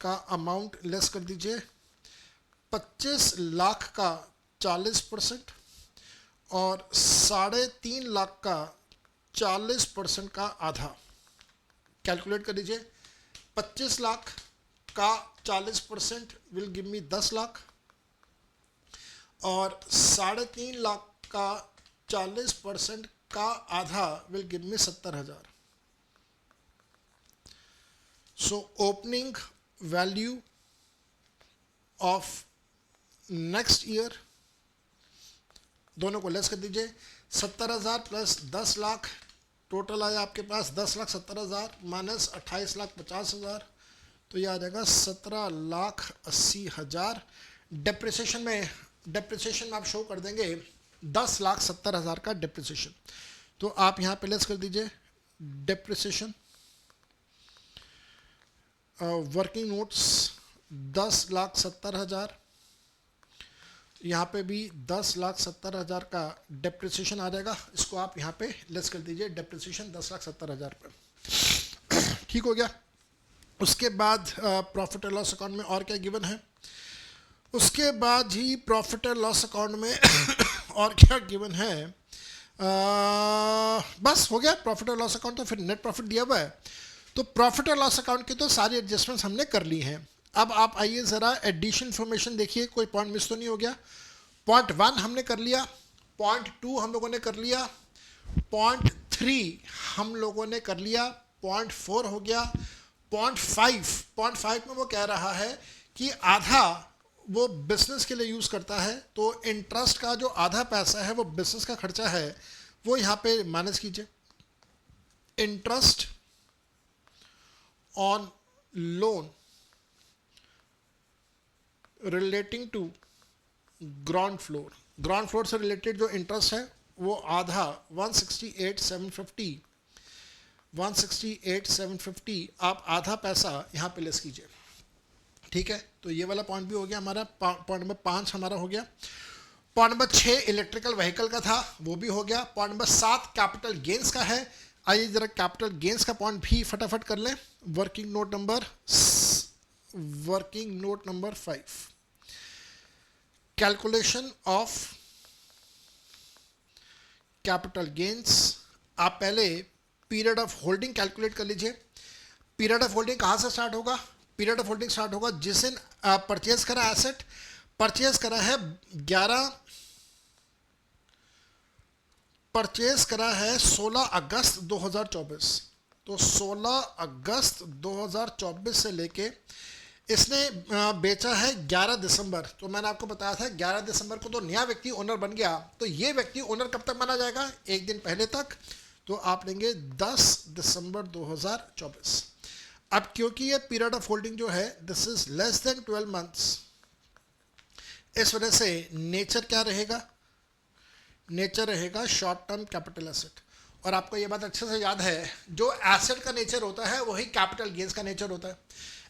का अमाउंट लेस कर दीजिए। 25 लाख का 40% और 3.5 लाख का 40% का आधा। कैलकुलेट कर दीजिए। 25 लाख का 40% विल गिव मी 10 लाख और 3.5 लाख का 40% का आधा will give me 70,000। So opening value of next year, दोनों को लेस कर दीजिए। 70,000 प्लस 10 लाख, टोटल आया आपके पास 10,70,000 माइनस 28,50,000, तो ये आ जाएगा 17,80,000। डेप्रिसिएशन में आप शो कर देंगे 10,70,000 का डेप्रिसिएशन। तो आप यहाँ पे लेस कर दीजिए डेप्रिसिएशन। वर्किंग नोट्स 10,70,000, यहाँ पे भी 10,70,000 का डेप्रिसिएशन आ जाएगा। इसको आप यहाँ पे लेस कर दीजिए डेप्रिसिएशन 10,70,000 रुपये। ठीक हो गया। उसके बाद प्रॉफिट एंड लॉस अकाउंट में और क्या गिवन है? उसके बाद ही प्रॉफिट एंड लॉस अकाउंट में और क्या गिवन है? बस हो गया प्रॉफिट एंड लॉस अकाउंट। तो फिर नेट प्रॉफिट दिया हुआ है। तो प्रॉफिट एंड लॉस अकाउंट की तो सारी एडजस्टमेंट्स हमने कर ली हैं। अब आप आइए ज़रा एडिशन इन्फॉर्मेशन देखिए, कोई पॉइंट मिस तो नहीं हो गया। पॉइंट 1 हमने कर लिया, पॉइंट 2 हम लोगों ने कर लिया, 0.3 हम लोगों ने कर लिया, 0.4 हो गया, 0.5 में वो कह रहा है कि आधा वो बिजनेस के लिए यूज़ करता है, तो इंटरेस्ट का जो आधा पैसा है वो बिजनेस का खर्चा है, वो यहाँ पे माइनस कीजिए। Interest on loan relating to ground floor से रिलेटेड जो इंटरेस्ट है वो आधा 168,750 आप आधा पैसा यहाँ पे लेस कीजिए। ठीक है, तो ये वाला पॉइंट भी हो गया हमारा। पॉइंट नंबर 5 हमारा हो गया। पॉइंट नंबर 6 इलेक्ट्रिकल व्हीकल का था, वो भी हो गया। पॉइंट नंबर 7 कैपिटल गेंस का है। आइए जरा कैपिटल गेंस का पॉइंट भी फटाफट कर लें। Working note number 5, calculation of capital gains. आप पहले पीरियड ऑफ होल्डिंग कैलकुलेट कर लीजिए। पीरियड ऑफ होल्डिंग कहाँ से स्टार्ट होगा? पीरियड ऑफ होल्डिंग स्टार्ट होगा जिस दिन परचेज करा एसेट, परचेज करा है 16 अगस्त 2024। तो 16 अगस्त 2024 से लेके इसने बेचा है 11 दिसंबर। तो मैंने आपको बताया था 11 दिसंबर को तो नया व्यक्ति ओनर बन गया। तो ये व्यक्ति ओनर कब तक माना जाएगा? एक दिन पहले तक। तो आप लेंगे 10 दिसंबर 2024। अब क्योंकि ये पीरियड ऑफ होल्डिंग जो है this is less than 12 months, इस वजह से नेचर क्या रहेगा? नेचर रहेगा शॉर्ट टर्म कैपिटल एसेट। और आपको ये बात अच्छे से याद है, जो एसेट का नेचर होता है वही कैपिटल गेन्स का नेचर होता है।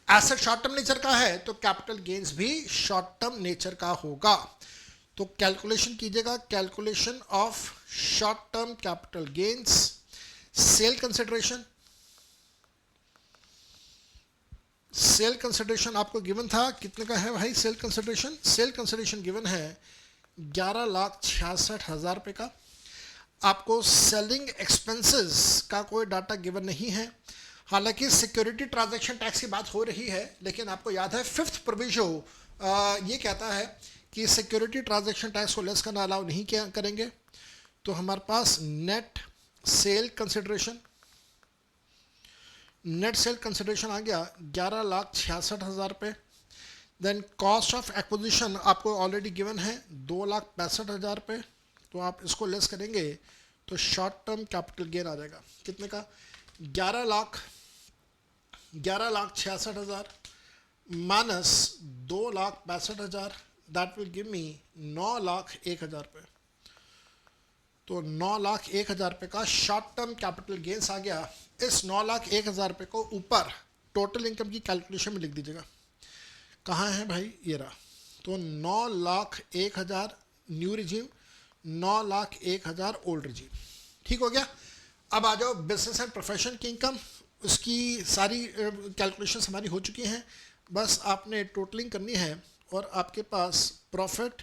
एसेट शॉर्ट टर्म नेचर का है तो कैपिटल गेन्स भी शॉर्ट टर्म नेचर का होगा। तो कैलकुलेशन कीजिएगा, calculation of short term capital gains. Sale consideration आपको गिवन था, कितने का है भाई सेल कंसिडरेशन गिवन है 11,66,000 रुपये का। आपको सेलिंग एक्सपेंसेस का कोई डाटा गिवन नहीं है। हालांकि सिक्योरिटी ट्रांजैक्शन टैक्स की बात हो रही है, लेकिन आपको याद है 5th प्रोविजो ये कहता है कि सिक्योरिटी ट्रांजैक्शन टैक्स को लेस करना अलाउ नहीं करेंगे। तो हमारे पास नेट सेल कंसिडरेशन आ गया 11,66,000 रुपये। देन कॉस्ट ऑफ एक्विजिशन आपको ऑलरेडी गिवन है 2,65,000 रुपये। तो आप इसको लेस करेंगे तो शॉर्ट टर्म कैपिटल गेन आ जाएगा कितने का? 11,66,000 minus 2,65,000, that will give me 9,01,000 रुपये। तो 9,01,000 रुपये का शॉर्ट टर्म कैपिटल गेन्स आ गया। इस 9,01,000 रुपये को ऊपर टोटल इनकम की कैलकुलेशन में लिख दीजिएगा। कहाँ है भाई? ये रहा। तो 9,01,000 न्यू रिजीम, 9,01,000 ओल्ड रिजीम। ठीक हो गया। अब आ जाओ बिजनेस एंड प्रोफेशन की इनकम। उसकी सारी कैलकुलेशंस हमारी हो चुकी हैं, बस आपने टोटलिंग करनी है और आपके पास profit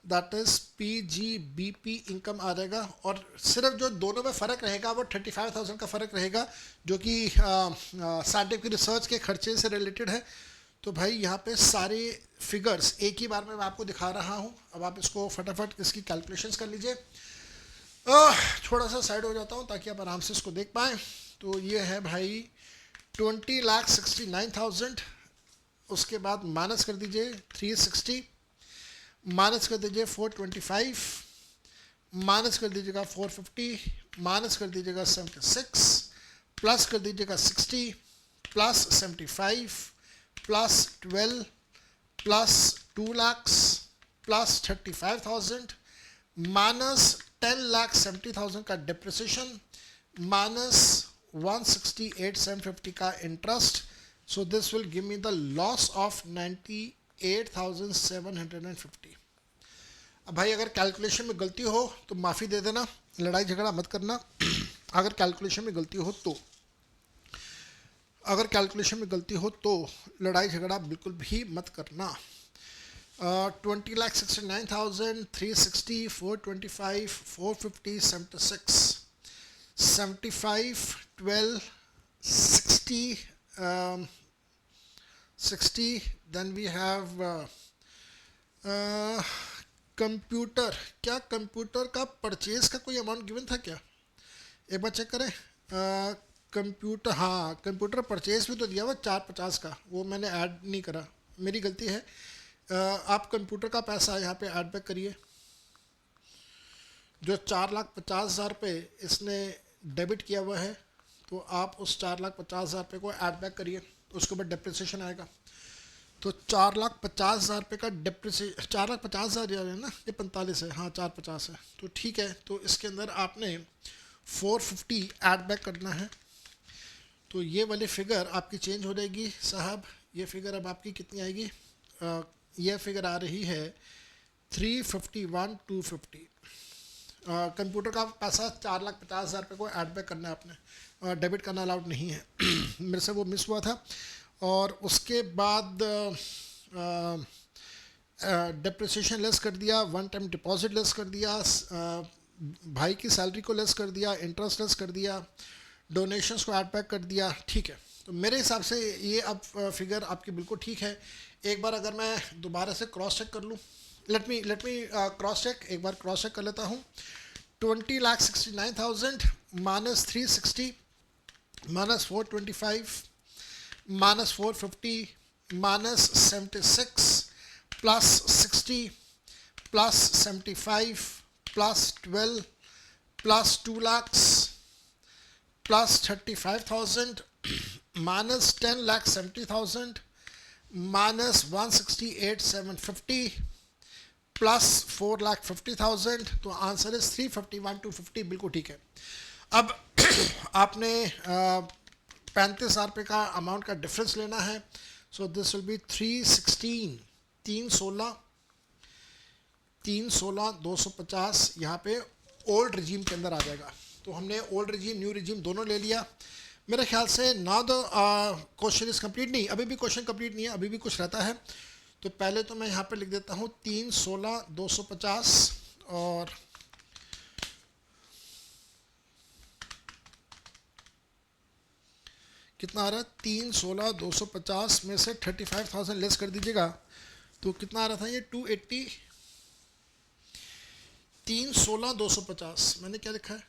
that is PGBP income आ जाएगा। और सिर्फ जो दोनों में फ़र्क रहेगा वो 35,000 का फ़र्क रहेगा, जो कि साइंटिफिक रिसर्च के खर्चे से रिलेटेड है। तो भाई यहाँ पे सारे फिगर्स एक ही बार में मैं आपको दिखा रहा हूँ। अब आप इसको फटाफट इसकी कैलकुलेशंस कर लीजिए। थोड़ा सा साइड हो जाता हूँ ताकि आप आराम से इसको देख पाएँ। तो ये है भाई 20,69,000। उसके बाद माइनस कर दीजिए 360, माइनस कर दीजिए 425, माइनस कर दीजिएगा 450, माइनस कर दीजिएगा 76, प्लस कर दीजिएगा 60, plus 75, plus 12, plus 2 lakhs, plus 35,000, minus 10,70,000 का डिप्रिसिएशन, माइनस 168,750 का interest. So this will give me the loss of 98,750। अब भाई अगर कैलकुलेशन में गलती हो तो माफ़ी दे देना, लड़ाई झगड़ा मत करना। अगर कैलकुलेशन में गलती हो तो लड़ाई झगड़ा बिल्कुल भी मत करना। 20,69,000, 360, 425, 450, 76, 75, 12, 60, 60. Then we have computer. क्या कंप्यूटर का परचेज का कोई अमाउंट गिवन था क्या? एक बार चेक करें। कंप्यूटर, हाँ कंप्यूटर परचेज भी तो दिया हुआ 450 का, वो मैंने ऐड नहीं करा, मेरी गलती है। आप कंप्यूटर का पैसा यहाँ पे ऐड बैक करिए। जो 4,50,000 रुपये इसने डेबिट किया हुआ है, तो आप उस 4,50,000 रुपये को ऐड बैक करिए, उसके बाद डिप्रिसिएशन आएगा। तो 4,50,000 रुपये का डिप्रिसिएशन, 4,50,000 है ना, ये 45 है, हाँ 450 है, तो ठीक है। तो इसके अंदर आपने 450 ऐड बैक करना है। तो ये वाली फ़िगर आपकी चेंज हो जाएगी साहब। ये फ़िगर अब आपकी कितनी आएगी? ये फ़िगर आ रही है 351,250। कंप्यूटर का पैसा 4,50,000 रुपये को ऐड बैक करना है आपने, डेबिट करना अलाउड नहीं है। मेरे से वो मिस हुआ था। और उसके बाद डिप्रिसिएशन लेस कर दिया, वन टाइम डिपॉजिट लेस कर दिया, भाई की सैलरी को लेस कर दिया, इंटरेस्ट लेस कर दिया, डोनेशंस को ऐड बैक कर दिया, ठीक है। तो मेरे हिसाब से ये अब फिगर आपकी बिल्कुल ठीक है। एक बार अगर मैं दोबारा से क्रॉस चेक कर लूँ, लेट मी क्रॉस चेक, एक बार क्रॉस चेक कर लेता हूँ। 20,69,000 minus 360 minus 425 minus 450 minus 76 plus 60 plus 75 plus 12 plus 2 lakhs plus 35,000 minus 10,70,000 minus 168,750 plus 4,50,000। तो आंसर इज 351,250, बिल्कुल ठीक है। अब आपने 35,000 रुपये का अमाउंट का डिफरेंस लेना है। सो दिस विल बी 316, 316,250 यहाँ पे ओल्ड रिजीम के अंदर आ जाएगा। तो हमने ओल्ड रिजीम न्यू रिजीम दोनों ले लिया। मेरे ख्याल से now the question is complete, नहीं अभी भी क्वेश्चन कंप्लीट नहीं है, अभी भी कुछ रहता है। तो पहले तो मैं यहाँ पे लिख देता हूँ 316,250 और कितना आ रहा है? 316,250 में से 35,000 लेस कर दीजिएगा, तो कितना आ रहा था ये? 280। 316,250 मैंने क्या लिखा है?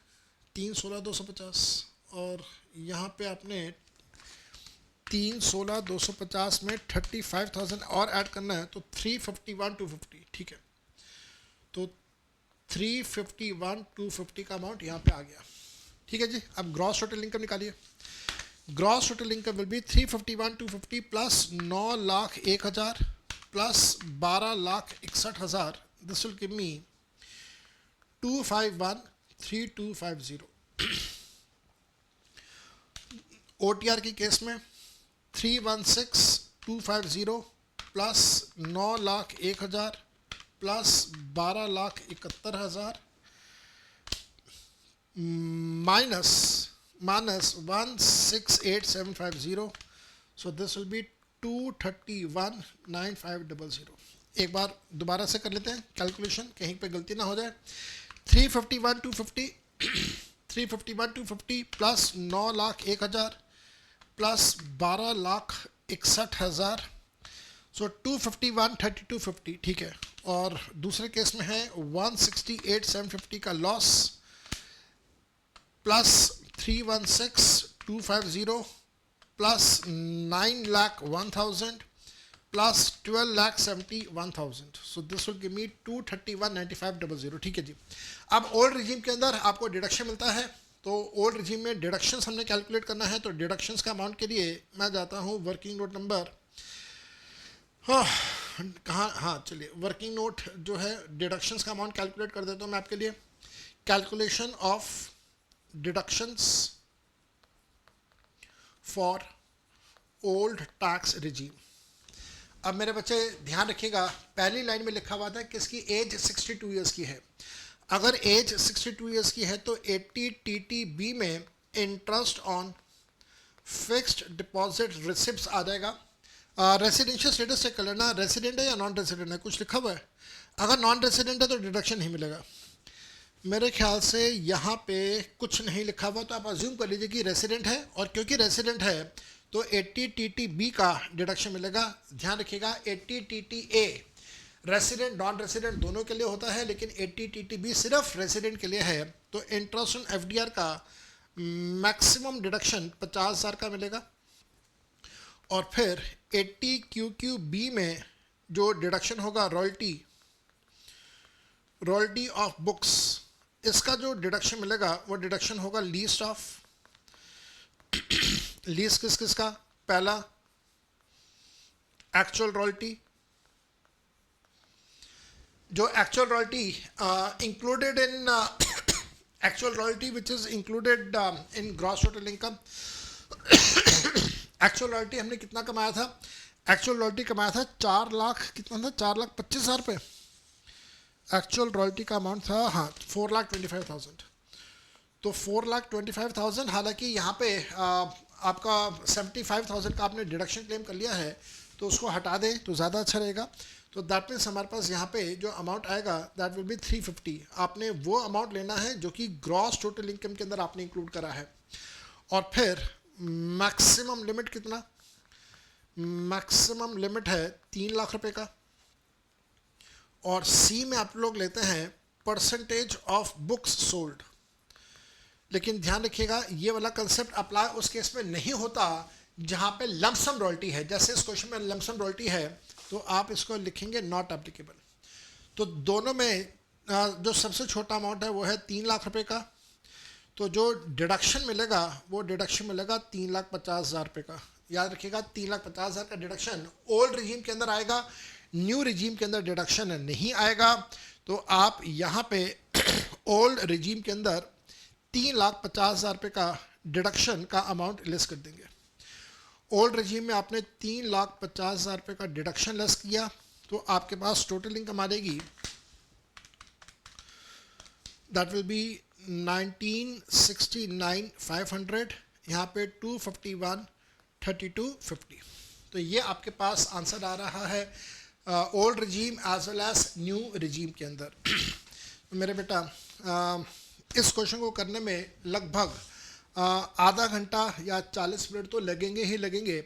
316,250, और यहाँ पे आपने 316,250 में 35,000 और ऐड करना है, तो 351,250, ठीक है। तो 351,250 का अमाउंट यहाँ पे आ गया, ठीक है जी। अब ग्रॉस टोटल इनकम निकालिए। Gross total income will be 351,250 plus 9,01,000 plus 12,61,000। This will give me 251,3250। OTR की केस में 316,250 plus 9,01,000 plus 12,71,000 minus 168,750। So this will be 231,9500। एक बार दोबारा से कर लेते हैं कैलकुलेशन, कहीं पे गलती ना हो जाए। 351,250 प्लस 9,01,000 प्लस 12,61,000, सो 251,3250, ठीक है। और दूसरे केस में है 168,750 का loss plus 316,250 plus 9,01,000 plus 12,71,000। So this will give me 231,9500, ठीक है जी। अब ओल्ड रिजीम के अंदर आपको डिडक्शन मिलता है, तो ओल्ड रिजीम में डिडक्शंस हमने कैलकुलेट करना है। तो डिडक्शंस का अमाउंट के लिए मैं जाता हूँ वर्किंग नोट नंबर, हाँ कहाँ, हाँ चलिए वर्किंग नोट जो है डिडक्शंस का अमाउंट कैलकुलेट कर देता हूँ मैं आपके लिए। Calculation of deductions for old tax regime. अब मेरे बच्चे ध्यान रखिएगा, पहली लाइन में लिखा हुआ था कि इसकी एज 62 ईयर्स की है। अगर एज 62 ईयर्स की है तो 80 TTB में interest on fixed deposit receipts आ जाएगा। रेसिडेंशियल स्टेटस चेक कर लेना, रेसिडेंट है या नॉन रेसिडेंट है, कुछ लिखा हुआ है। अगर नॉन रेसिडेंट है तो डिडक्शन नहीं मिलेगा। मेरे ख्याल से यहाँ पे कुछ नहीं लिखा हुआ, तो आप अज्यूम कर लीजिए कि रेसिडेंट है, और क्योंकि रेसिडेंट है तो 80 TTB का डिडक्शन मिलेगा। ध्यान रखिएगा 80 TTA रेसिडेंट नॉन रेसिडेंट दोनों के लिए होता है, लेकिन 80 TTB सिर्फ रेसिडेंट के लिए है। तो इंटरेस्ट ऑन FDR का मैक्सिमम डिडक्शन 50,000 का मिलेगा। और फिर 80 QQB में जो डिडक्शन होगा रॉयल्टी ऑफ बुक्स, इसका जो डिडक्शन मिलेगा वो डिडक्शन होगा लीस्ट ऑफ, लीस्ट किस किस का, पहला एक्चुअल रॉयल्टी, जो actual royalty included in actual royalty which is included in gross total income. Actual royalty हमने कितना कमाया था, एक्चुअल रॉयल्टी कमाया था 4 लाख, कितना था, 4,25,000 रुपये। एक्चुअल रॉयल्टी का अमाउंट था, हाँ, 4,25,000। तो 4,25,000, हालांकि यहाँ पे आपका 75,000 का आपने डिडक्शन क्लेम कर लिया है, तो उसको हटा दें तो ज़्यादा अच्छा रहेगा। तो दैट मीन्स हमारे पास यहाँ पे जो अमाउंट आएगा दैट विल बी 350। आपने वो अमाउंट लेना है जो कि ग्रॉस टोटल इनकम के अंदर आपने इंक्लूड करा है। और फिर मैक्सिमम लिमिट कितना, मैक्सिमम लिमिट है 3 लाख रुपए का। और सी में आप लोग लेते हैं परसेंटेज ऑफ बुक्स सोल्ड। लेकिन ध्यान रखिएगा ये वाला कंसेप्ट अप्लाई उस केस में नहीं होता जहाँ पे लमसम रॉयल्टी है। जैसे इस क्वेश्चन में लमसम रॉयल्टी है तो आप इसको लिखेंगे नॉट एप्लीकेबल। तो दोनों में जो सबसे छोटा अमाउंट है वो है 3 लाख रुपए का। तो जो डिडक्शन मिलेगा वो डिडक्शन मिलेगा 3,50,000 रुपये का। याद रखिएगा 3,50,000 का डिडक्शन ओल्ड रिजीम के अंदर आएगा, न्यू रिजीम के अंदर डिडक्शन नहीं आएगा। तो आप यहाँ पे ओल्ड रिजीम के अंदर 3,50,000 रुपये का डिडक्शन का अमाउंट लेस कर देंगे। ओल्ड रिजीम में आपने 3,50,000 रुपये का डिडक्शन लेस किया तो आपके पास टोटल इनकम आ जाएगी, दैट विल बी 1969,500, यहाँ पे 251,3250। तो ये आपके पास आंसर आ रहा है old regime as well as new regime के अंदर। तो मेरे बेटा इस क्वेश्चन को करने में लगभग आधा घंटा या 40 मिनट तो लगेंगे ही लगेंगे।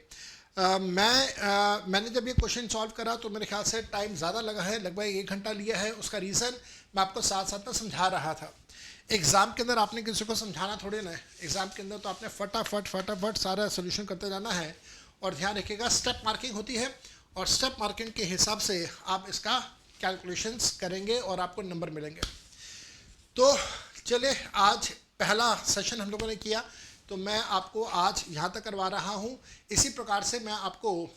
मैंने जब ये क्वेश्चन सॉल्व करा तो मेरे ख्याल से टाइम ज़्यादा लगा है, लगभग 1 घंटा लिया है। उसका रीज़न मैं आपको साथ साथ में समझा रहा था। एग्ज़ाम के अंदर आपने किसी को समझाना थोड़े ना है, एग्ज़ाम के अंदर तो आपने फटाफट सारा सोल्यूशन करते जाना है। और ध्यान रखिएगा स्टेप मार्किंग होती है और स्टेप मार्किंग के हिसाब से आप इसका कैलकुलेशंस करेंगे और आपको नंबर मिलेंगे। तो चलिए आज पहला सेशन हम लोगों ने किया, तो मैं आपको आज यहाँ तक करवा रहा हूँ। इसी प्रकार से मैं आपको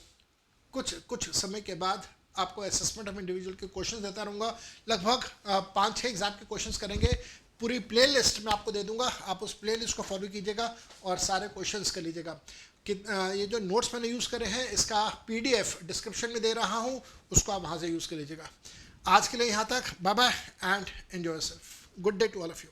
कुछ समय के बाद आपको असेसमेंट ऑफ इंडिविजुअल के क्वेश्चंस देता रहूँगा। लगभग 5-6 एग्जाम के क्वेश्चंस करेंगे। पूरी प्ले लिस्ट मैं आपको दे दूँगा, आप उस प्ले लिस्ट को फॉलो कीजिएगा और सारे क्वेश्चंस कर लीजिएगा। कि ये जो नोट्स मैंने यूज़ करे हैं इसका PDF डिस्क्रिप्शन में दे रहा हूँ, उसको आप वहाँ से यूज़ कर लीजिएगा। आज के लिए यहाँ तक, bye bye and enjoy yourself. Good day to all of you.